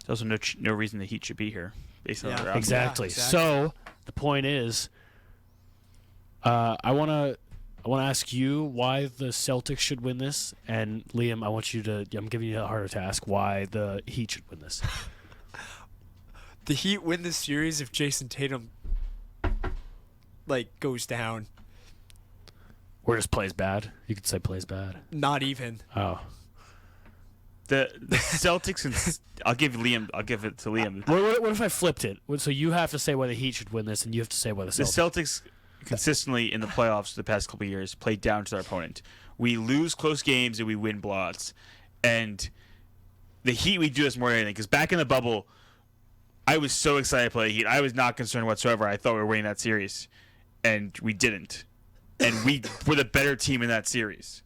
There's also no reason the Heat should be here based on Yeah. the roster. Exactly. exactly. So the point is, I want to ask you why the Celtics should win this, and Liam, I'm giving you a harder task why the Heat should win this. The Heat win this series if Jason Tatum goes down. Or just plays bad. You could say plays bad. Not even. Oh. The Celtics and I'll give it to Liam. What if I flipped it? So you have to say why the Heat should win this, and you have to say why the The Celtics. Celtics consistently in the playoffs the past couple of years play down to their opponent. We lose close games and we win blowouts. And the Heat, we do this more than anything. Because back in the bubble, I was so excited to play the Heat. I was not concerned whatsoever. I thought we were winning that series. And we didn't. And we were the better team in that series.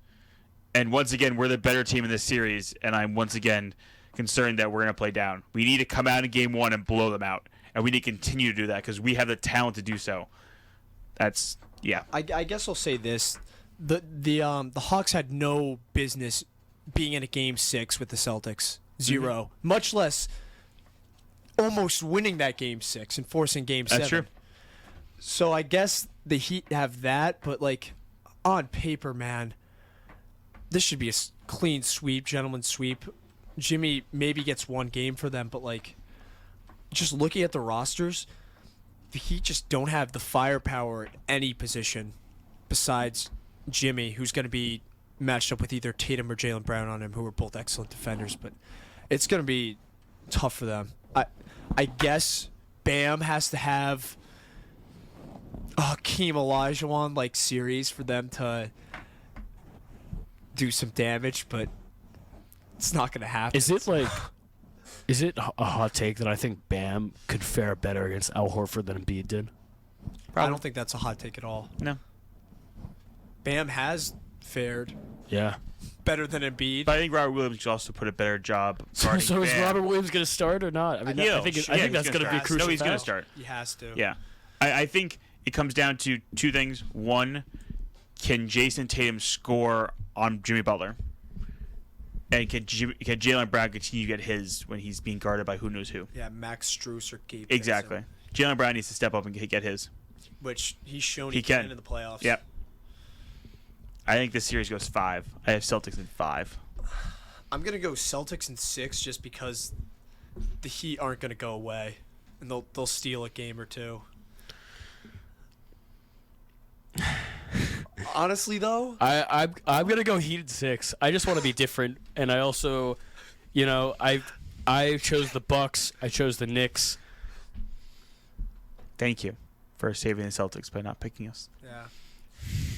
And once again, we're the better team in this series. And I'm once again concerned that we're going to play down. We need to come out in game 1 and blow them out. and we need to continue to do that because we have the talent to do so. That's I guess I'll say this: the Hawks had no business being in a game 6 with the Celtics. 0, much less almost winning that game 6 and forcing game 7. That's true. So I guess the Heat have that, but like on paper, man, this should be a clean sweep, gentleman's sweep. Jimmy maybe gets one game for them, but like just looking at the rosters, the Heat just don't have the firepower at any position besides Jimmy, who's going to be matched up with either Tatum or Jaylen Brown on him, who are both excellent defenders. But it's going to be tough for them. I guess Bam has to have a Hakeem Olajuwon like series for them to do some damage, but it's not going to happen. Is it a hot take that I think Bam could fare better against Al Horford than Embiid did? I don't think that's a hot take at all. no. Bam has fared Yeah. better than Embiid. But I think Robert Williams could also put a better job. guarding So is Bam. Robert Williams going to start or not? I mean, I think he's that's going to be a start. crucial. No, he's going to factor. start. He has to. Yeah. I think it comes down to two things. One, can Jason Tatum score on Jimmy Butler? And can Jaylen Brown continue to get his when he's being guarded by who knows who? Yeah, Max Strus or Gabe. Exactly. Jaylen Brown needs to step up and get his. Which he's shown He he can. can in the playoffs. Yep. I think this series goes 5. I have Celtics in 5. I'm gonna go Celtics in 6 just because the Heat aren't gonna go away, and they'll steal a game or two. Honestly, though, I'm gonna go Heat in 6. I just want to be different, and I also, I chose the Bucks. I chose the Knicks. Thank you for saving the Celtics by not picking us. yeah.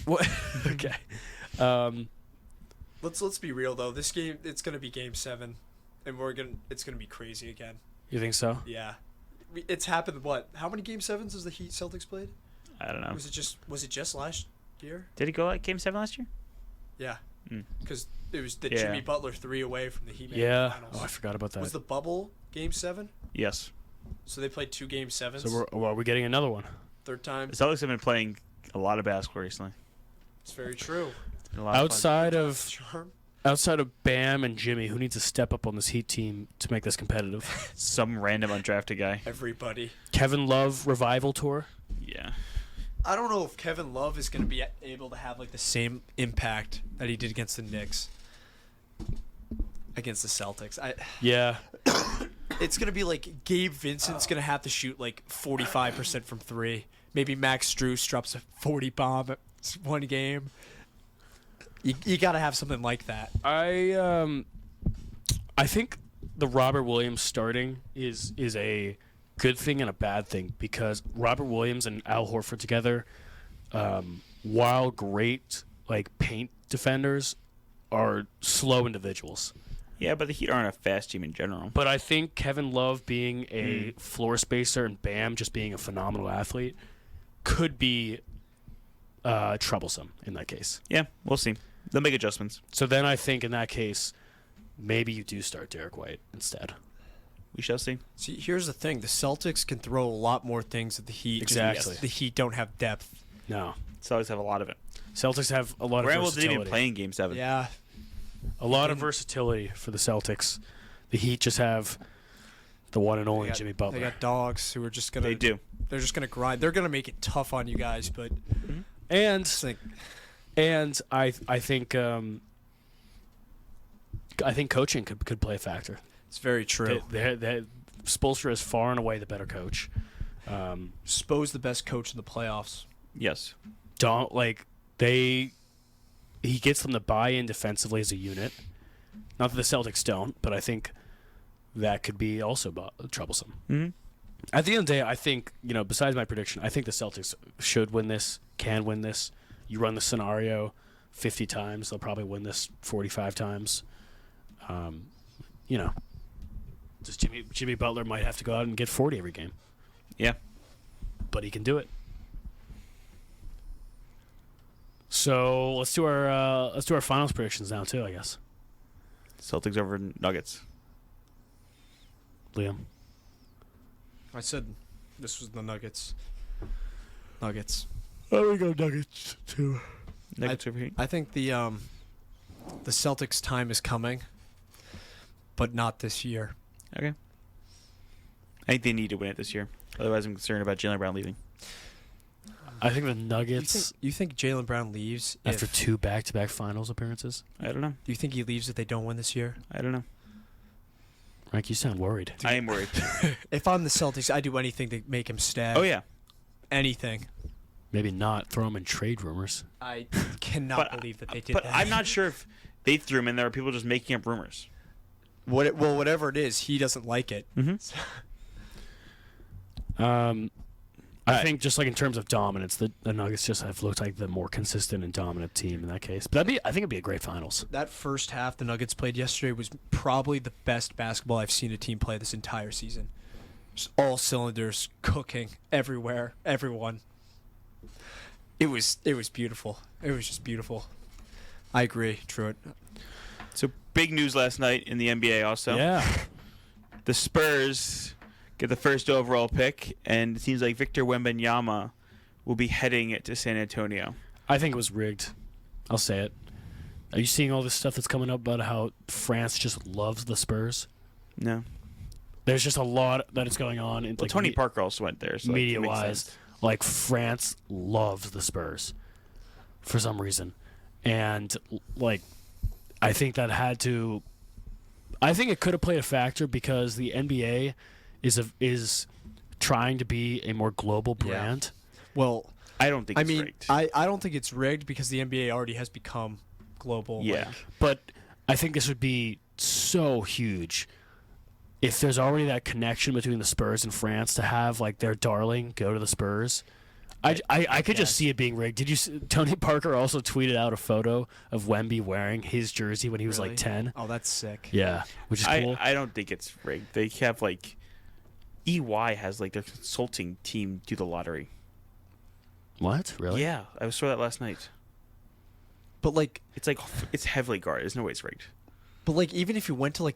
What? Okay. Let's be real though. This game, it's gonna be Game 7, and it's gonna be crazy again. You think so? Yeah, it's happened. What? How many Game 7s has the Heat Celtics played? I don't know. Was it just last year? Did he go like Game 7 last year? Yeah, Mm. because it was the Yeah. Jimmy Butler 3 away from the Heat. making Yeah. the finals. Oh, I forgot about that. Was the bubble Game 7? Yes. So they played 2 Game 7s. So are we getting another one? Third time. The Celtics have been playing a lot of basketball recently. It's very true. It's been a lot of fun. Outside of Bam and Jimmy, who needs to step up on this Heat team to make this competitive? Some random undrafted guy. Everybody. Kevin Love revival tour. Yeah. I don't know if Kevin Love is going to be able to have like the same impact that he did against the Knicks, against the Celtics. Yeah. It's going to be like Gabe Vincent's going to have to shoot like 45% from 3. Maybe Max Strus drops a 40 bomb at one game. You got to have something like that. I think the Robert Williams starting is a good thing and a bad thing because Robert Williams and Al Horford together, while great like paint defenders, are slow individuals. Yeah, but the Heat aren't a fast team in general. But I think Kevin Love being a floor spacer and Bam just being a phenomenal athlete could be troublesome in that case. Yeah, we'll see. They'll make adjustments. So then I think in that case, maybe you do start Derek White instead. We shall see. See, here's the thing. The Celtics can throw a lot more things at the Heat. Exactly. The Heat don't have depth. No. Celtics have a lot of it. Celtics have a lot of Randall didn't versatility. even play in Game 7. Yeah. A lot of versatility for the Celtics. The Heat just have the one and only Jimmy Butler. They got dogs who are just going to... They do. They're just going to grind. They're going to make it tough on you guys, but... And Just think, I think coaching could play a factor. it's very true. Spoelstra is far and away the better coach. Spo's the best coach in the playoffs. Yes. He gets them to buy in defensively as a unit. Not that the Celtics don't, but I think that could be also troublesome. Mm-hmm. At the end of the day, I think, besides my prediction, I think the Celtics should win this, can win this. You run the scenario 50 times, they'll probably win this 45 times. Just Jimmy Butler might have to go out and get 40 every game, Yeah. but he can do it. So let's do our finals predictions now too, I guess. Celtics over Nuggets. Liam. I said this was the Nuggets. Nuggets. Oh, we go Nuggets too. Nuggets over here. I think the Celtics' time is coming, but not this year. Okay. I think they need to win it this year. Otherwise, I'm concerned about Jaylen Brown leaving. I think the Nuggets You think Jaylen Brown leaves after if, 2 back-to-back finals appearances. I don't know. Do you think he leaves if they don't win this year? I don't know. Mike, you sound worried. I am worried. If I'm the Celtics, I'd do anything to make him stay. Oh, yeah. Anything. Maybe not throw him in trade rumors. I cannot believe that they did that. But I'm not sure if they threw him in there or people just making up rumors. Whatever it is, he doesn't like it. I think just like in terms of dominance, the Nuggets just have looked like the more consistent and dominant team in that case. But I think it'd be a great finals. That first half the Nuggets played yesterday was probably the best basketball I've seen a team play this entire season. Just all cylinders, cooking everywhere, everyone. It was beautiful. It was just beautiful. I agree, Truett. So, big news last night in the NBA also. Yeah. The Spurs get the first overall pick, and it seems like Victor Wembanyama will be heading it to San Antonio. I think it was rigged. I'll say it. Are you seeing all this stuff that's coming up about how France just loves the Spurs? No. There's just a lot that is going on. In, Well, Tony Parker also went there. So it makes media-wise, sense. like France loves the Spurs for some reason. And, like, I think that had to... I think it could have played a factor because the NBA is trying to be a more global brand. Well, I don't think it's rigged. I don't think it's rigged because the NBA already has become global. Yeah. But I think this would be so huge if there's already that connection between the Spurs and France to have like their darling go to the Spurs. I could just see it being rigged. Did you see, Tony Parker also tweeted out a photo of Wemby wearing his jersey when he was like 10? Oh, that's sick. Yeah, which is cool. I don't think it's rigged. They have like EY has like their consulting team do the lottery. What? Really? Yeah, I saw that last night. But like It's heavily guarded. There's no way it's rigged. even if you went to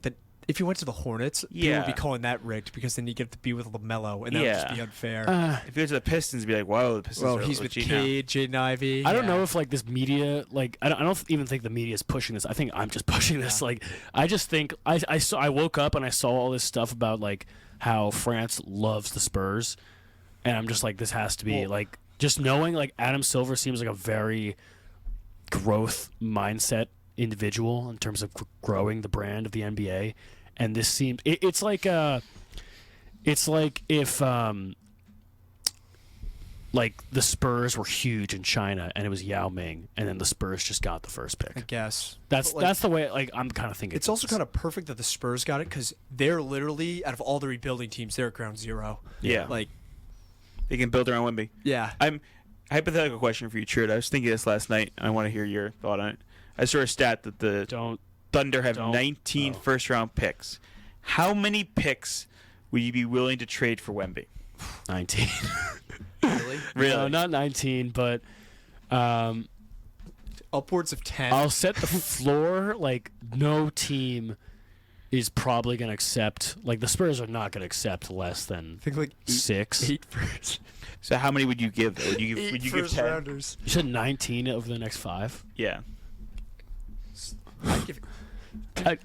if you went to the Hornets, people would be calling that rigged because then you get to be with LaMelo, and that would just be unfair. If you went to the Pistons, it'd be like, wow, the Pistons Well, are he's with legit now. Cade, Jaden Ivey. I don't know if like this media, like I don't even think the media is pushing this. I think I'm just pushing this. Like I just think I woke up and I saw all this stuff about like how France loves the Spurs, and I'm just like, this has to be like just knowing like Adam Silver seems like a very growth mindset individual in terms of growing the brand of the NBA. And this seems it's like if like the Spurs were huge in China and it was Yao Ming and then the Spurs just got the first I pick. guess That's the way like I'm kind of thinking. it's also kind of perfect that the Spurs got it because they're literally out of all the rebuilding teams, they're at ground zero. Yeah. Like They can build their own Wemby. yeah. Hypothetical question for you, Truett. I was thinking this last night. I want to hear your thought on it. I saw a stat that the Thunder have 19 first-round picks. How many picks would you be willing to trade for Wemby? 19. Really? No, not 19, but Upwards of 10. I'll set the floor. Like no team is probably going to accept. Like the Spurs are not going to accept less than I think like 6. 8 first. So how many would you give? Would you give first 10? rounders. You said 19 over the next 5. Yeah.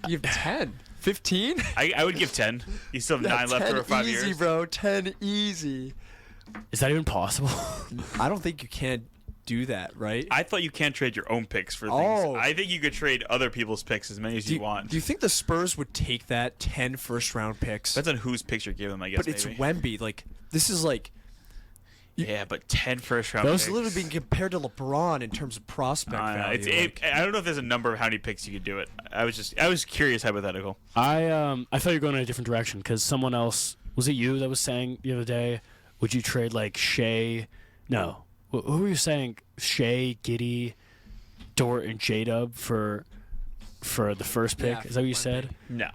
You have 10. 15? I would give 10. You still have 9 left 10 over 5 easy, years. bro. 10 easy. Is that even possible? I don't think you can do that, right? I thought you can't trade your own picks for things. Oh. I think you could trade other people's picks as many as you want. Do you think the Spurs would take that 10 first-round picks? Depends on whose picks you're giving them, I guess. But it's maybe. Wemby. Like, this is like... Yeah, but 10 first-round Those picks. literally being compared to LeBron in terms of prospect value. I don't know if there's a number of how many picks you could do it. I was curious, hypothetical. I thought you were going in a different direction because someone else, was it you that was saying the other day, would you trade like Shea? No. Who were you saying? Shea, Giddey, Dort, and J-Dub for the first pick? Yeah, Is that what you Wemby. said? No.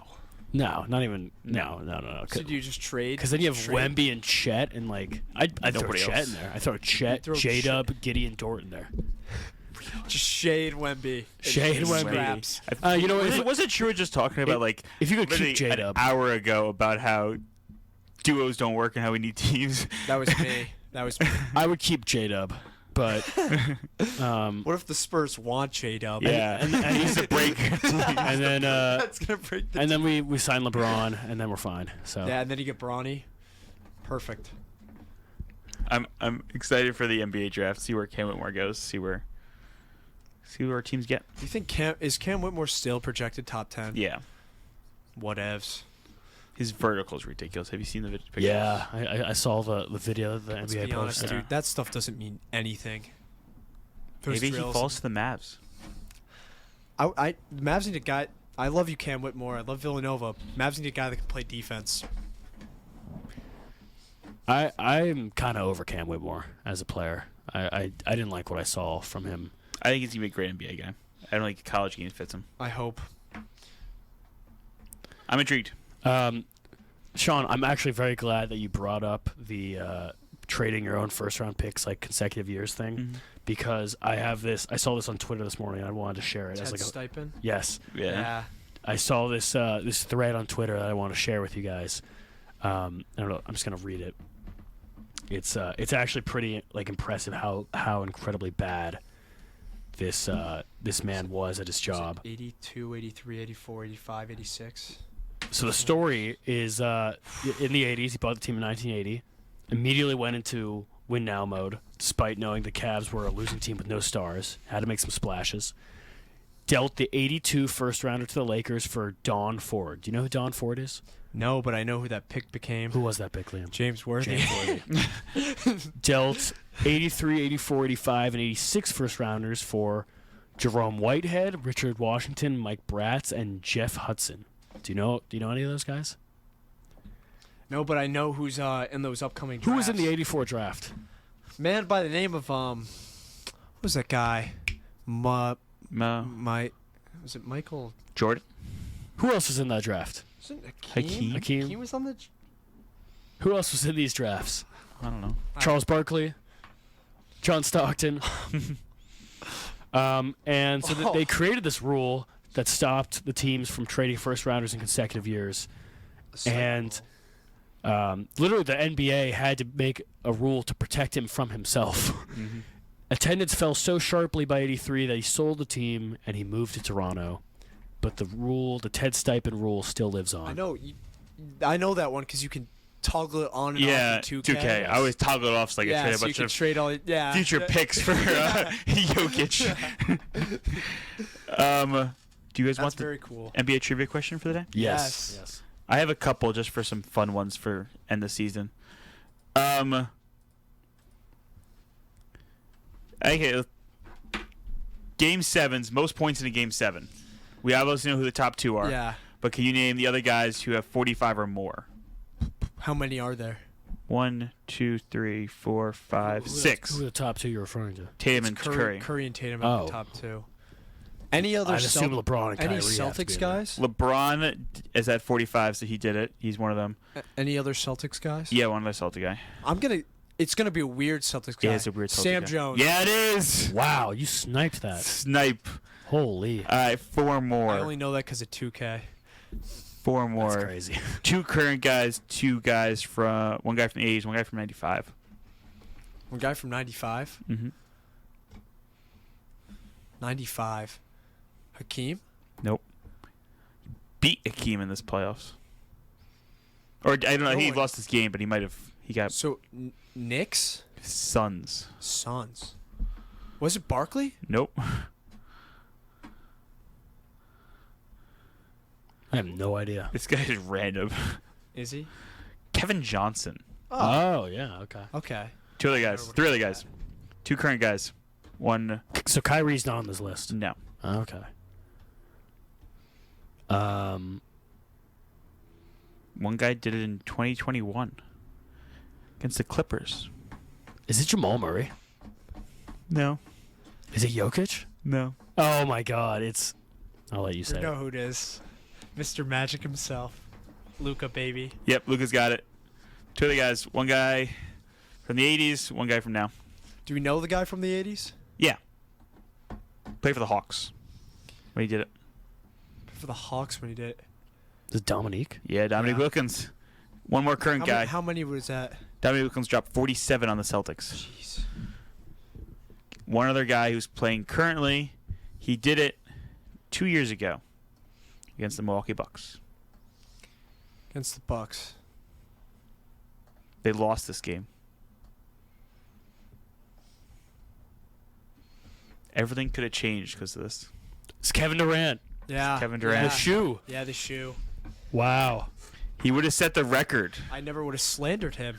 No, not even. No. So do you just trade? Because then you have Trade? Wemby and Chet, and like I'd throw Nobody Chet else. in there. I throw Chet, throw J-Dub, Giddey, and Dort in there. Just shade Wemby. Shade Just Wemby. scraps. You know, Was it true just talking about like if you could literally keep J-Dub. an hour ago about how duos don't work and how we need teams. That was me. That was me. I would keep J-Dub, but What if the Spurs want J-Dub? Yeah, and he's a breaker. and then That's going to break the and then we sign LeBron, and then we're fine. So Yeah, and then you get Bronny. Perfect. I'm excited for the NBA draft. See where Cam Whitmore goes. See where our teams get. Do you think Cam Whitmore still projected top 10? Yeah, Whatevs. his vertical is ridiculous. Have you seen the picture? yeah, I saw the video that the Let's NBA be honest, posted. dude. That stuff doesn't mean anything. Those Maybe he drills- falls to the Mavs. The Mavs need a guy. I love you, Cam Whitmore. I love Villanova. Mavs need a guy that can play defense. I'm kind of over Cam Whitmore as a player. I didn't like what I saw from him. I think he's gonna be a great NBA guy. I don't think college game fits him. I hope. I'm intrigued. Sean, I'm actually very glad that you brought up the trading your own first-round picks like consecutive years thing, because I saw this on Twitter this morning. And I wanted to share it as Ted like Stipend. yes. Yeah. I saw this this thread on Twitter that I want to share with you guys. I don't know. I'm just gonna read it. It's actually pretty like impressive how incredibly bad this man was at his job. 82, 83, 84, 85, 86. So the story is in the 80s, he bought the team in 1980, immediately went into win now mode, despite knowing the Cavs were a losing team with no stars, had to make some splashes. Dealt the 82 first rounder to the Lakers for Don Ford. Do you know who Don Ford is? No, but I know who that pick became. Who was that pick, Liam? James Worthy. James Worthy. Dealt 83, 84, 85, and 86 first rounders for Jerome Whitehead, Richard Washington, Mike Bratz, and Jeff Hudson. Do you know any of those guys? No, but I know who's in those upcoming drafts. Who was in the 84 draft? Man by the name of what was that guy? Was it Michael? Jordan. Who else was in that draft? Wasn't Hakeem? Hakeem. Hakeem was on the. Who else was in these drafts? I don't know. Charles Barkley, John Stockton. And so they created this rule that stopped the teams from trading first rounders in consecutive years. And literally the NBA had to make a rule to protect him from himself. Attendance fell so sharply by 83 that he sold the team and he moved to Toronto. But the Ted Stipend rule still lives on. I know that one because you can toggle it on and Yeah, off in 2K. I always toggle it off so I can Yeah, trade a so you bunch can of trade all. Yeah. future picks for Jokic. Do you guys That's want the very cool. NBA trivia question for the day? Yes. I have a couple just for some fun ones for end the season. Okay. Game 7's most points in a Game 7. We obviously know who the top two are. Yeah. But can you name the other guys who have 45 or more? How many are there? 1, 2, 3, 4, 5, 6. Who are the top two you're referring to? Tatum and Curry. Curry and Tatum are Oh. the top two. Any other I'd assume LeBron and any Kyrie have to be Celtics in there. guys? LeBron is at 45, so he did it. He's one of them. Any other Celtics guys? Yeah, one of the Celtic guy. It's gonna be a weird Celtics guy. Yeah, it's a weird Celtic Sam guy. Jones. Yeah, it is. Wow, you sniped that. Snipe. Holy. All right, 4 more. I only know that because of 2K. 4 more. That's crazy. 2 current guys, 2 guys from one guy from the 80s, one guy from 95. One guy from 95. Mm-hmm. 95. Hakeem? Nope. Beat Hakeem in this playoffs. Or I don't know. No He one. lost this game, but he might have. He got So Knicks? Suns. Suns. Was it Barkley? Nope. I have no idea. This guy is random. Is he? Kevin Johnson. Oh, yeah, okay. Okay. 2 other guys. 3 other guys. 2 current guys. 1. So Kyrie's not on this list. No. Okay. One guy did it in 2021 against the Clippers. Is it Jamal Murray? No. Is it Jokic? No. Oh my God! I'll let you You say know it. who it is. Mr. Magic himself. Luca, baby. Yep, Luca's got it. 2 other guys. One guy from the 80s, one guy from now. Do we know the guy from the 80s? Yeah. Played for the Hawks when he did it. For the Hawks when he did it. Is it Dominique? Yeah, Dominique Yeah. Wilkins. One more current guy. How many was that? Dominique Wilkins dropped 47 on the Celtics. Jeez. One other guy who's playing currently, he did it 2 years ago against the Milwaukee Bucks. Against the Bucks. They lost this game. Everything could have changed because of this. It's Kevin Durant. Yeah. Kevin Durant. The shoe. Yeah, the shoe. Wow. He would have set the record. I never would have slandered him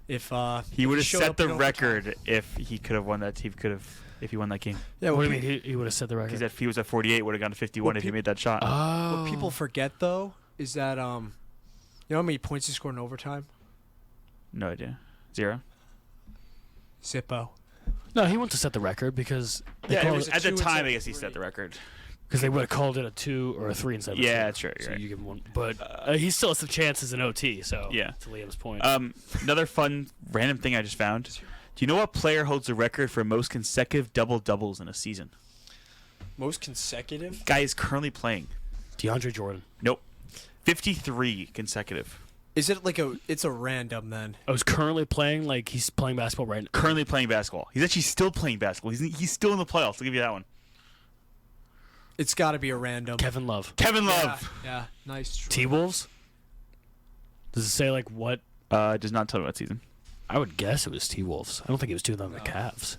if He would have showed set up the in overtime. record if he could have won that. If he won that game. Yeah, What what, do you mean he would have set the record? Because if he was at 48, would have gone to 51 if he made that shot. Oh. what people forget though is that you know how many points he scored in overtime? No idea. 0. Zippo. No, he wants to set the record because they Yeah, call it was, it- at the 2 and time, I guess he 3. set the record. because they would have called it a 2 or a 3 instead of a Yeah, 2. that's right, you're So right. you give him one, but he still has some chances in OT. So Yeah. to Liam's point. Another fun, random thing I just found. Do you know what player holds the record for most consecutive double-doubles in a season? Most consecutive? Guy is currently playing. DeAndre Jordan. Nope. 53 consecutive. Is it like it's a random then? I was currently playing like he's playing basketball right now. Currently playing basketball. He's actually still playing basketball. He's still in the playoffs. I'll give you that one. It's got to be a random. Kevin Love. Kevin Yeah, Love. yeah. Nice. try. T-Wolves? Does it say like what? Does not tell me what season. I would guess it was T-Wolves. I don't think he was doing that on the Cavs.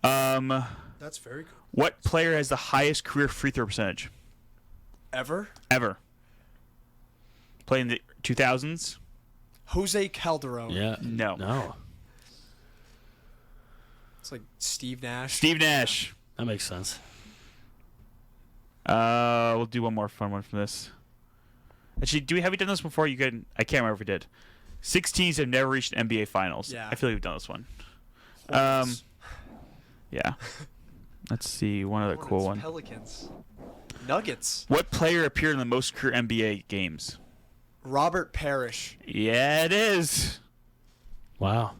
That's very good. What player has the highest career free throw percentage Ever? ever? Played in the 2000s? Jose Calderon. Yeah. No. No. It's like Steve Nash. Steve Nash. That makes sense. We'll do one more fun one from this. Actually, have we done this before? I can't remember if we did. 6 teams have never reached NBA Finals. Yeah. I feel like we've done this one. Hornets. Yeah. Let's see, one other cool one. Pelicans. Nuggets. What player appeared in the most career NBA games? Robert Parrish. Yeah, it is. Wow.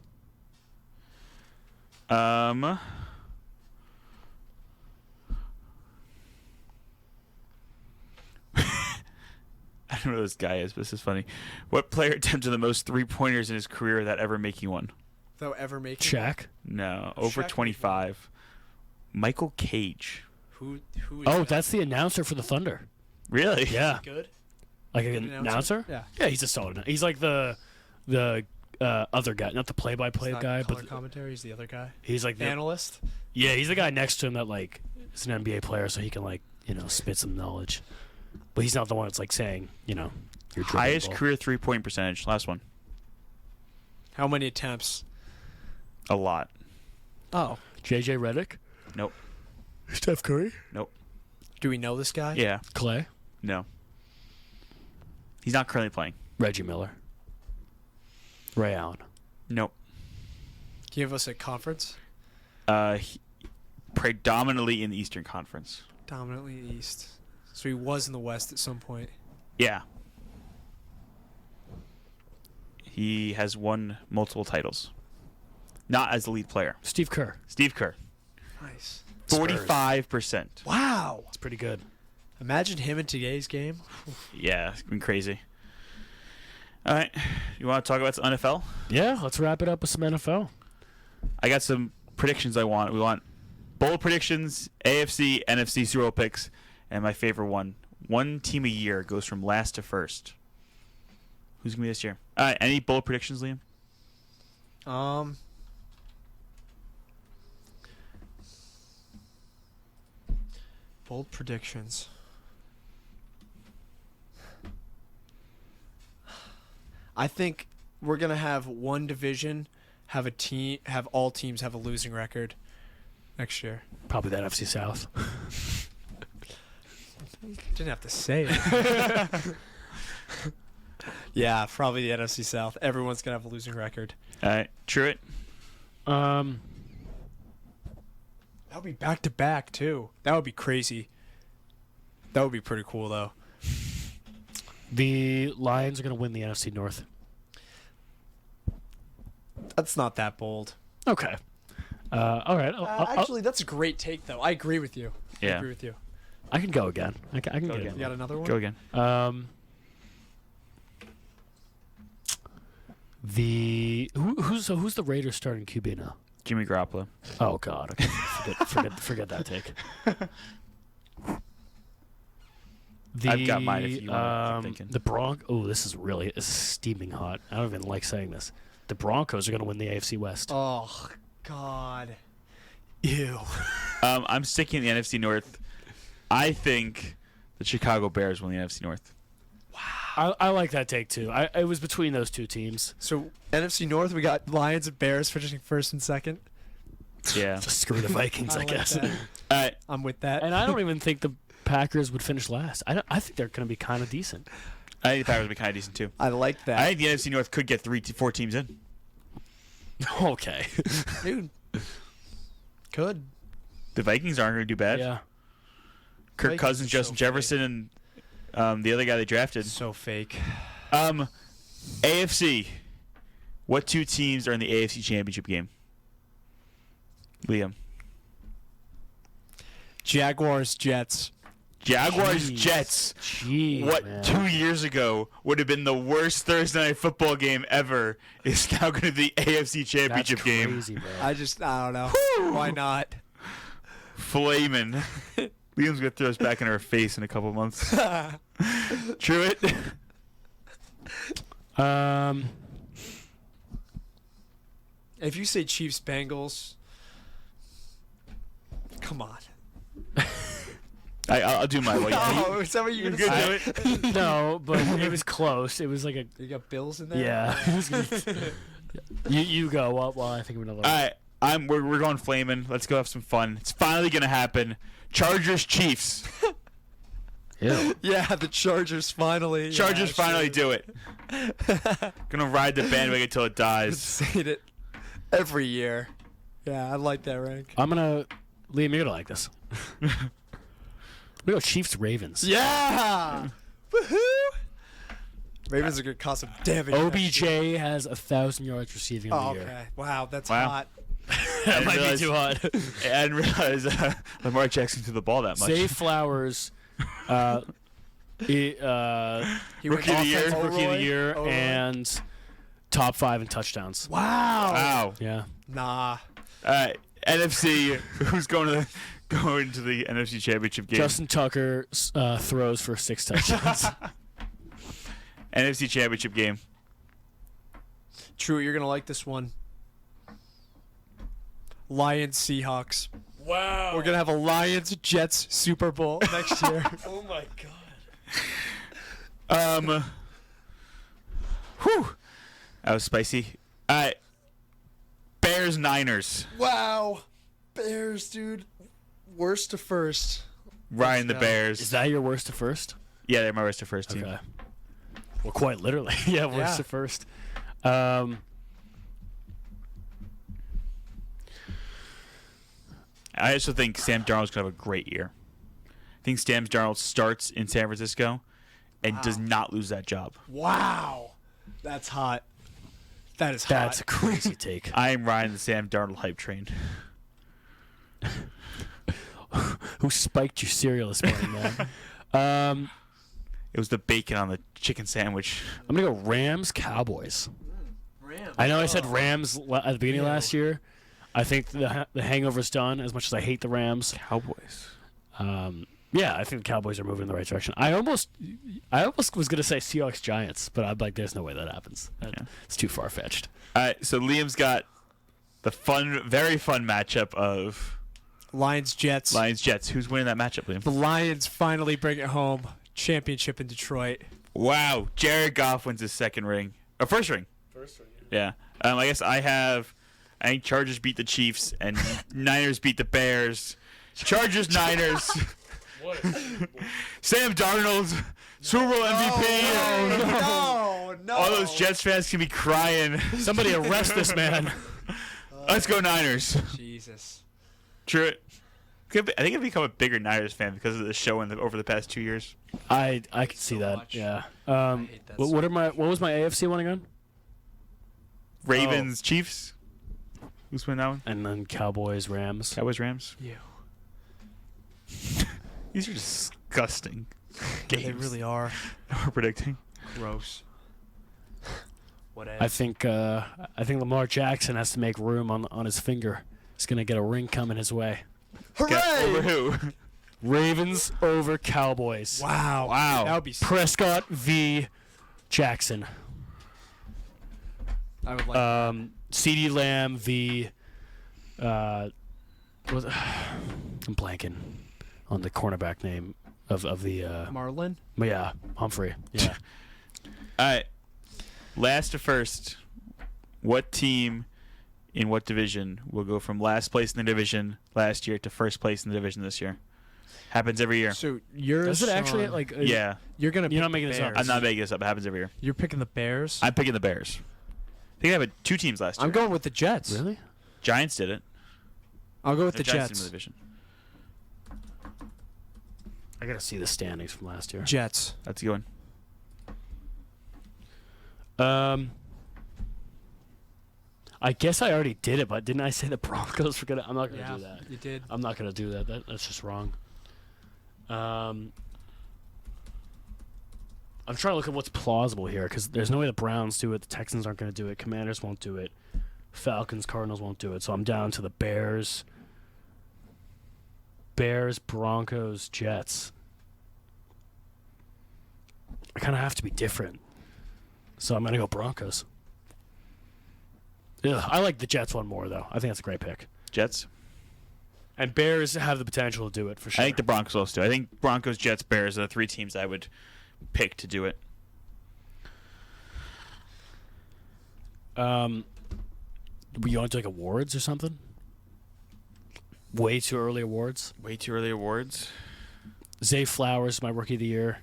I don't know who this guy is, but this is funny. What player attempted the most 3-pointers in his career without ever making one? Though ever making. Shaq. No, over Shaq 25. Michael Cage. Who is Oh, that? that's the announcer for the Thunder. Really? Yeah. Good. Like an Good announcer? Yeah. Yeah, he's a solid. He's like the other guy, not the play-by-play He's not guy, color but commentary. He's the other guy. he's like the, Analyst. yeah, he's the guy next to him that like is an NBA player, so he can like spit some knowledge. But he's not the one that's like saying you're dribbling the Highest ball. career 3-point percentage. Last one. How many attempts? A lot. Oh. JJ Redick, Nope. Steph Curry, Nope. Do we know this guy? Yeah. Clay, No. He's not currently playing. Reggie Miller, Ray Allen. Nope. Give us a conference. Predominantly in the Eastern Conference. Dominantly East. So he was in the West at some point. Yeah. He has won multiple titles. Not as the lead player. Steve Kerr. Steve Kerr. Nice. 45%. Wow. It's pretty good. Imagine him in today's game. Yeah, it's been crazy. All right. You want to talk about some NFL? Yeah, let's wrap it up with some NFL. I got some predictions I want. We want bold predictions, AFC, NFC Super Bowl picks, and my favorite one team a year goes from last to first. Who's going to be this year? All right. Any bold predictions, Liam? Bold predictions. I think we're gonna have one division have all teams have a losing record next year. Probably that NFC South. Didn't have to say it. Yeah, probably the NFC South. Everyone's gonna have a losing record. All right. Truett? That would be back to back too. That would be crazy. That would be pretty cool though. The Lions are going to win the NFC North. That's not that bold. Okay. All right. Actually, that's a great take though. I agree with you. I Yeah. agree with you. I can go again. I can Go get again. You got another one? Go again. Who's the Raiders starting QB now? Jimmy Garoppolo. Oh God, okay. forget that take. I've got mine if you want to keep thinking. The Oh, this is steaming hot. I don't even like saying this. The Broncos are going to win the AFC West. Oh, God. Ew. I'm sticking in the NFC North. I think the Chicago Bears win the NFC North. I like that take too. It was between those two teams. So, NFC North, we got Lions and Bears finishing first and second. Yeah. Just screw the Vikings, I like guess. that. All right. I'm with that. And I don't even think the Packers would finish last. I think they're going to be kind of decent. I think the Packers will be kind of decent too. I like that. I think the NFC North could get 4 teams in. Okay. Dude. Could. The Vikings aren't going to do bad. Yeah. Kirk Vikings Cousins, are Justin so Jefferson, and the other guy they drafted. So fake. AFC. What 2 teams are in the AFC Championship game? Liam. Jaguars, Jets. Jaguars, Jeez. Jets. Jeez, What man. 2 years ago would have been the worst Thursday night football game ever is now going to be the AFC Championship That's game. crazy, bro. I don't know. Why not? Flamin'. Liam's going to throw us back in our face in a couple months. Truett. If you say Chiefs, Bengals, come on. I'll do my way. Oh, is that what you're You going good to say? do it? No, but it was close. It was like a You got Bills in there? yeah. you go while I think of another. All right, we're going flaming. Let's go have some fun. It's finally gonna happen. Chargers, Chiefs. Yeah. Yeah, the Chargers finally. Chargers finally do it. Gonna ride the bandwagon until it dies. Saying it every year. Yeah, I like that rank. Liam, you're gonna like this. We go Chiefs Ravens. Yeah. Woohoo! Ravens are gonna cause some damage. OBJ has 1,000 yards receiving Oh, on the year. okay. Wow, that's Wow. hot. That might realize- be too hot. I didn't realize Lamar Jackson threw the ball that much. Zay Flowers, He Rookie went of the year. offensive Rookie of the Roy. year, Roy. and top 5 in touchdowns. Wow. Wow. Yeah. Nah. All right, NFC. Who's going to the NFC Championship game? Justin Tucker throws for 6 touchdowns. NFC Championship game. True, you're gonna like this one. Lions, Seahawks. Wow. We're gonna have a Lions Jets Super Bowl next year. Oh my god. Whew. That was spicy. All right. Bears, Niners. Wow. Bears, dude. Worst to first. Ryan the go. Bears. Is that your worst to first? Yeah, they're my worst to first team. Okay. Well, quite literally. Yeah, worst Yeah. to first. I also think Sam Darnold's going to have a great year. I think Sam Darnold starts in San Francisco and does not lose that job. Wow. That's hot. That is That's a hot. crazy take. I am riding the Sam Darnold hype train. Who spiked your cereal this morning, man? It was the bacon on the chicken sandwich. I'm gonna go Rams Cowboys. Rams. I know I said Rams at the beginning of last year. I think the hangover's done. As much as I hate the Rams, Cowboys. yeah, I think the Cowboys are moving in the right direction. I almost was gonna say Seahawks Giants, but I'm like, there's no way that happens. It's too far fetched. All right, so Liam's got the very fun matchup of Lions, Jets. Lions Jets. Who's winning that matchup, Liam? The Lions finally bring it home. Championship in Detroit. Wow, Jared Goff wins his second ring. Or first ring. First one, Yeah. I guess I think Chargers beat the Chiefs and Niners beat the Bears. Chargers, Niners. Sam Darnold, Super Bowl MVP. No. All those Jets fans can be crying. Somebody arrest this man. Let's go Niners. Jesus. True. I think I've become a bigger Niners fan because of the show over the past 2 years. I can see So that. much. Yeah. hate that so What was my AFC one again? Ravens, Chiefs. Who's winning that one? And then Cowboys Rams. Cowboys, Rams. You. These are disgusting games. They really are. We're predicting. Gross. I think Lamar Jackson has to make room on his finger. He's gonna get a ring coming his way. Over who? Ravens over Cowboys. Wow. That would be. Prescott v. Jackson. I would like. CeeDee Lamb v. I'm blanking on the cornerback name of the. Marlin. Yeah, Humphrey. Yeah. All right. Last to first, what team in what division will go from last place in the division last year to first place in the division this year? Happens every year. So you're. Does it actually Yeah. You're gonna. You're not pick making the this up. Bears. I'm not making this up. It happens every year. You're picking the Bears. I'm picking the Bears. I think I had 2 teams last year. I'm going with the Jets. Really? Giants did it. I'll go with No, the Giants Jets. didn't win the division. I gotta see the standings from last year. Jets. That's a good one. I guess I already did it, but didn't I say the Broncos were gonna? I'm not gonna do that. You did. I'm not gonna do that. That's just wrong. I'm trying to look at what's plausible here because there's no way the Browns do it. The Texans aren't gonna do it. Commanders won't do it. Falcons, Cardinals won't do it. So I'm down to the Bears. Bears, Broncos, Jets. I kind of have to be different. So I'm going to go Broncos. Ugh, I like the Jets one more, though. I think that's a great pick. Jets. And Bears have the potential to do it, for sure. I think the Broncos also do. I think Broncos, Jets, Bears are the 3 teams I would pick to do it. You want to do, like, awards or something? Way too early awards? Way too early awards. Zay Flowers, my rookie of the year.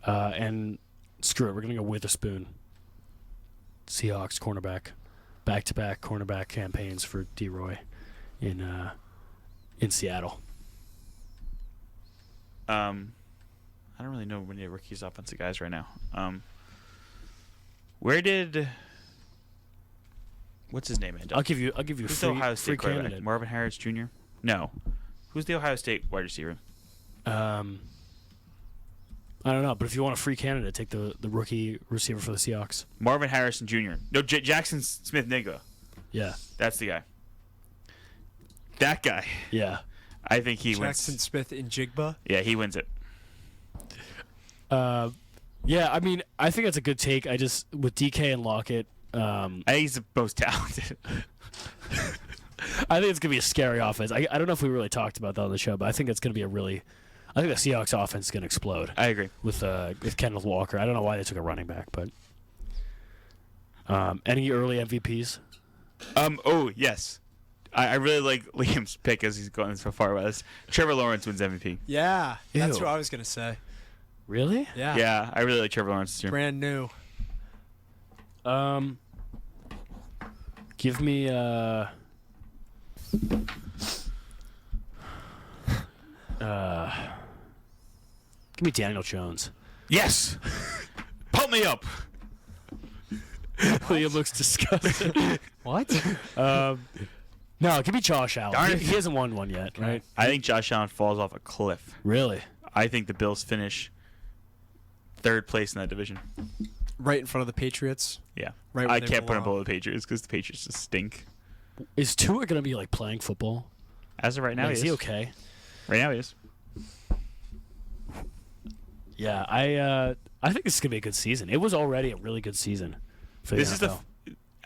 And screw it, we're going to go Witherspoon. Seahawks cornerback. Back-to-back cornerback campaigns for D-Roy in Seattle. I don't really know many rookies offensive guys right now. Where did what's his name end up? I'll give you Who's free, the Ohio free State quarterback? candidate. Marvin Harris Jr.? No. Who's the Ohio State wide receiver? I don't know, but if you want a free candidate, take the rookie receiver for the Seahawks. Marvin Harrison Jr. No, Jackson Smith-Njigba. Yeah. That's the guy. That guy. Yeah. I think he Jackson wins. Smith and Jigba. Yeah, he wins it. Yeah, I mean, I think that's a good take. I just, with DK and Lockett, I think he's the most talented. I think it's going to be a scary offense. I don't know if we really talked about that on the show, but I think it's going to be I think the Seahawks offense is going to explode. I agree. With Kenneth Walker. I don't know why they took a running back, but any early MVPs? Oh, yes. I really like Liam's pick as he's going so far with us. Trevor Lawrence wins MVP. Yeah, that's Ew. what I was gonna say. Really? Yeah. Yeah, I really like Trevor Lawrence this year. Brand new. Give me give me Daniel Jones. Yes! Pump me up! Liam looks disgusted. What? No, give me Josh Allen. Darn it. He hasn't won one yet, right? I think Josh Allen falls off a cliff. Really? I think the Bills finish 3rd place in that division. Right in front of the Patriots. Yeah. Right where I they can't put him belong. below the Patriots because the Patriots just stink. Is Tua going to be like playing football? As of right now, Like, he is is. he okay? Right now, he is. Yeah, I think this is going to be a good season. It was already a really good season for the This is the.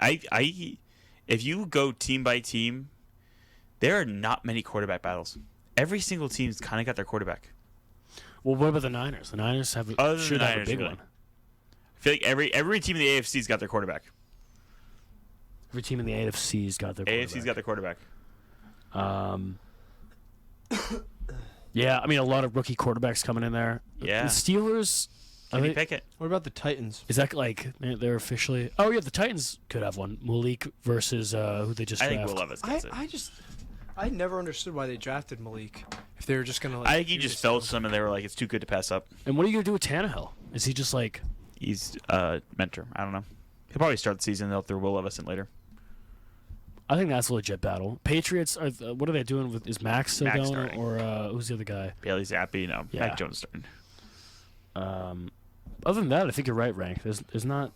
NFL. If you go team by team, there are not many quarterback battles. Every single team's kind of got their quarterback. Well, what about the Niners? The Niners have Other than should the have Niners, a big really. one. I feel like every team in the AFC's got their quarterback. Every team in the AFC's got their quarterback. AFC's got their quarterback. Yeah, I mean, a lot of rookie quarterbacks coming in there. Yeah. The Steelers, Kenny Pickett. What about the Titans? is that like they're officially? Oh yeah, the Titans could have one. Malik versus who they just I drafted. think Will Levis gets it. I never understood why they drafted Malik. If they were just gonna. Like, I think he do just this felt stuff. some, and they were like, "It's too good to pass up." And what are you gonna do with Tannehill? Is he just like? He's a mentor. I don't know. He'll probably start the season. They'll throw Will Levis in later. I think that's a legit battle. Patriots are. What are they doing with? Is Max still Max going, starting. or who's the other guy? Bailey Zappi, no. Yeah. Mac Jones starting. Other than that, I think you're right, Rank. There's not.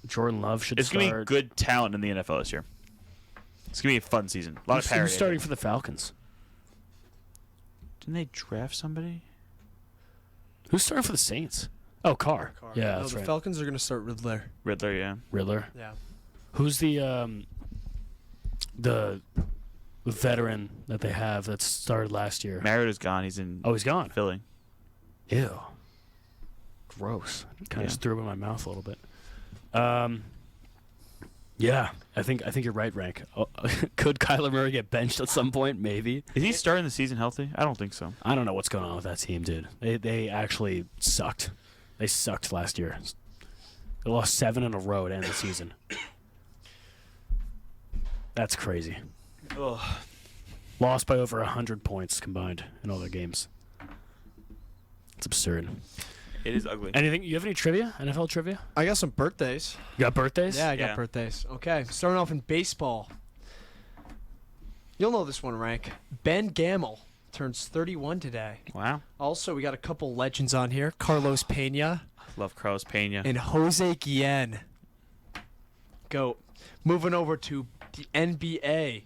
Jordan Love should It's start. going to be good talent in the NFL this year. It's going to be a fun season. A lot of Who's parity. starting for the Falcons? Didn't they draft somebody? Who's starting for the Saints? Oh, Carr. Yeah, no, that's the right. Falcons are going to start Riddler. Riddler, yeah. Riddler. Yeah. Who's the veteran that they have that started last year? Mariota's gone. He's in Oh, he's gone. Philly. Ew. Gross. Kind of just threw it in my mouth a little bit. Yeah, I think you're right, Rank. Oh, could Kyler Murray get benched at some point? Maybe. Is he starting the season healthy? I don't think so. I don't know what's going on with that team, dude. They actually sucked. They sucked last year. They lost 7 in a row to end the season. That's crazy. Ugh. Lost by over 100 points combined in all their games. It's absurd. It is ugly. Anything? You have any trivia? NFL trivia? I got some birthdays. You got birthdays? Yeah, I got Yeah. birthdays. Okay, starting off in baseball. You'll know this one, Rank. Ben Gamel turns 31 today. Wow. Also, we got a couple legends on here. Carlos Pena Love Carlos Pena. and Jose Guillen. Goat. Moving over to the NBA.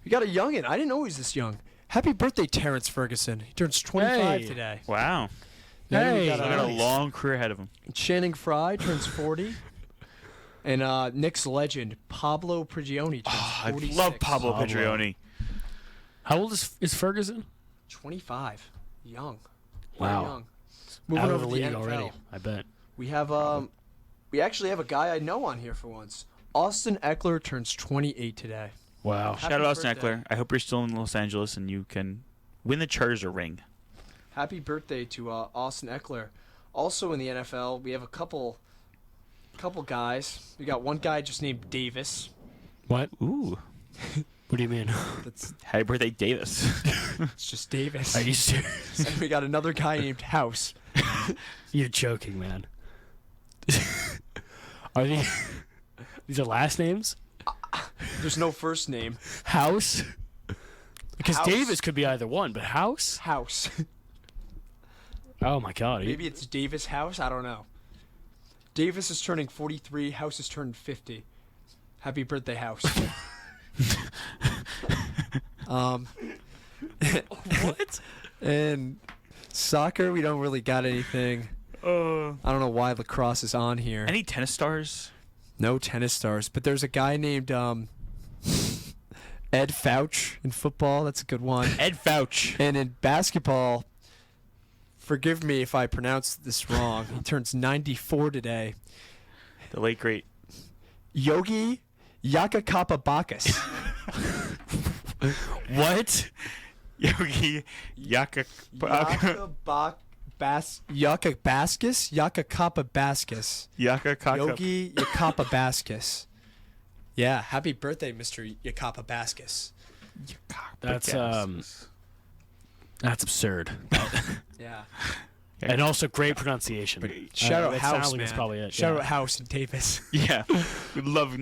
We got a youngin'. I didn't know he was this young. Happy birthday, Terrence Ferguson. He turns 25 Hey. today. Wow. Then we Hey. got, He's got a long career ahead of him. Channing Frye turns 40. And Knicks legend Pablo Prigioni turns I 46. love Pablo Pablo. Pedrioni. How old is Ferguson? 25. Young. Wow. Young. Moving Out over of the to league NFL. already, I bet. We have we actually have a guy I know on here for once. Austin Eckler turns 28 today. Wow. Happy Shout out Austin birthday. Eckler. I hope you're still in Los Angeles and you can win the Charger ring. Happy birthday to Austin Eckler. Also in the NFL, we have a couple guys. We got one guy just named Davis. What? Ooh. What do you mean? That's Happy birthday, Davis. it's just Davis. Are you serious? And we got another guy named House. You're joking, man. Are these are last names? There's no first name. House? Because House. Davis could be either one, but House? House. Oh my God. Maybe it's Davis House. I don't know. Davis is turning 43. House is turning 50. Happy birthday, House. What? And soccer, we don't really got anything. I don't know why lacrosse is on here. Any tennis stars? No tennis stars, but there's a guy named Ed Fouch in football. That's a good one. Ed Fouch. And in basketball, forgive me if I pronounce this wrong. He turns 94 today. The late great. Yogi Yakakapabakis. What? Yogi Yakakabaskis? Yakakapabaskis. Yogi Yakapabaskis. Yeah, happy birthday, Mr. Yakapabaskis. That's absurd. Yeah. And also great pronunciation. Shout out that House, sounds like man. it's probably it. Shout yeah. out House and Davis. Yeah. We'd love.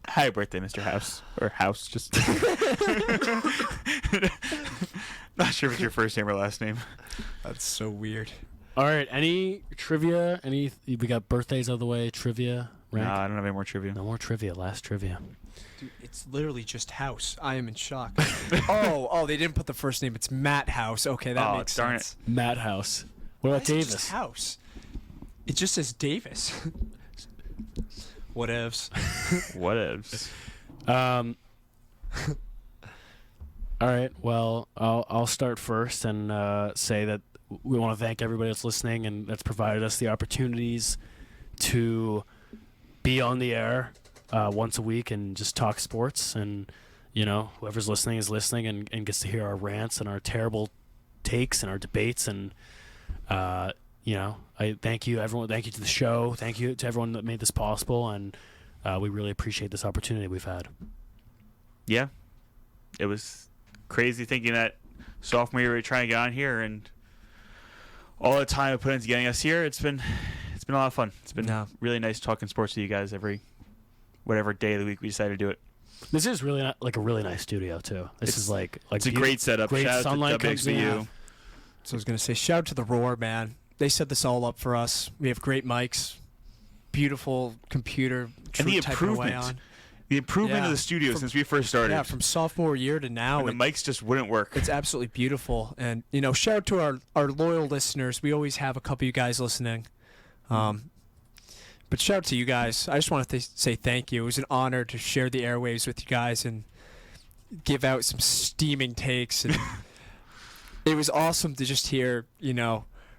Happy birthday, Mr. House. Or House, just. Not sure if it's your first name or last name. That's so weird. All right. Any trivia? We got birthdays out of the way. Trivia. Rank? Nah, I don't have any more trivia. No more trivia. Last trivia. Dude, it's literally just House. I am in shock. oh, they didn't put the first name. It's Matt House. Okay, that Oh, makes darn sense. Matt House. What Why about is it Davis? just House. It just says Davis. Whatevs. Whatevs. All right. Well, I'll start first and say that we want to thank everybody that's listening and that's provided us the opportunities to be on the air once a week and just talk sports. And whoever's listening is listening and gets to hear our rants and our terrible takes and our debates. And I thank you, everyone. Thank you to the show. Thank you to everyone that made this possible. And we really appreciate this opportunity we've had. Yeah. It was crazy thinking that sophomore year we were trying to get on here and all the time I put into getting us here. It's been a lot of fun. It's been really nice talking sports with you guys every whatever day of the week we decide to do it. This is really a really nice studio too. This is like It's a great setup. Great Shout out sunlight to comes in. WXVU. So I was going to say, shout out to the Roar, man. They set this all up for us. We have great mics. beautiful computer And the typing away improvement. on. The improvement Yeah. of the studio since we first started. Yeah, from sophomore year to now. And the mics just wouldn't work. It's absolutely beautiful. And, shout out to our loyal listeners. We always have a couple of you guys listening. But shout out to you guys. I just want to say thank you. It was an honor to share the airwaves with you guys and give out some steaming takes. And it was awesome to just hear,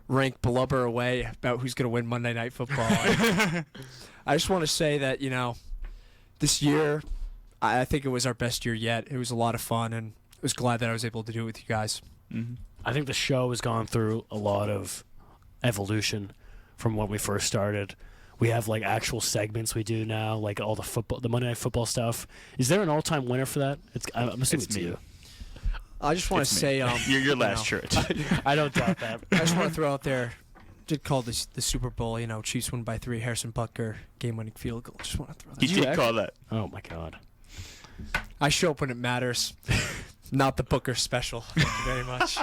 Rank blubber away about who's going to win Monday Night Football. I just want to say that, this year, I think it was our best year yet. It was a lot of fun, and I was glad that I was able to do it with you guys. Mm-hmm. I think the show has gone through a lot of evolution from when we first started. We have like actual segments we do now, like all the Monday Night Football stuff. Is there an all-time winner for that? I'm assuming it's me. you. I just want to say, your last shirt. I don't doubt that. I just want to throw out there, did call this the Super Bowl. Chiefs win by 3. Harrison Butker game-winning field goal. Just want to throw that. He did call that. Oh my God. I show up when it matters, not the Booker special. Thank you very much.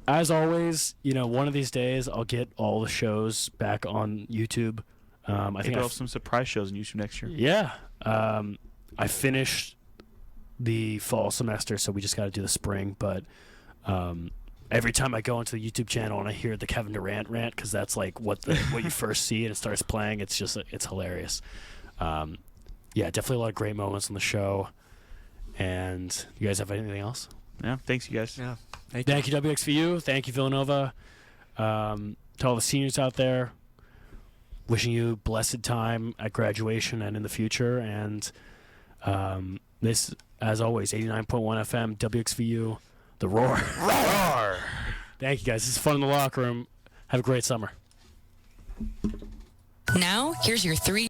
As always, one of these days I'll get all the shows back on YouTube. I think we'll have some surprise shows on YouTube next year. Yeah. I finished the fall semester, so we just got to do the spring. But every time I go into the YouTube channel and I hear the Kevin Durant rant, because that's like what you first see and it starts playing, it's hilarious. Yeah, definitely a lot of great moments on the show. And you guys have anything else? Yeah, thanks, you guys. Yeah. Thank you, WXVU. Thank you, Villanova. To all the seniors out there, wishing you blessed time at graduation and in the future. And this, as always, 89.1 FM, WXVU, The Roar. Roar! Thank you, guys. This is fun in the locker room. Have a great summer. Now, here's your 3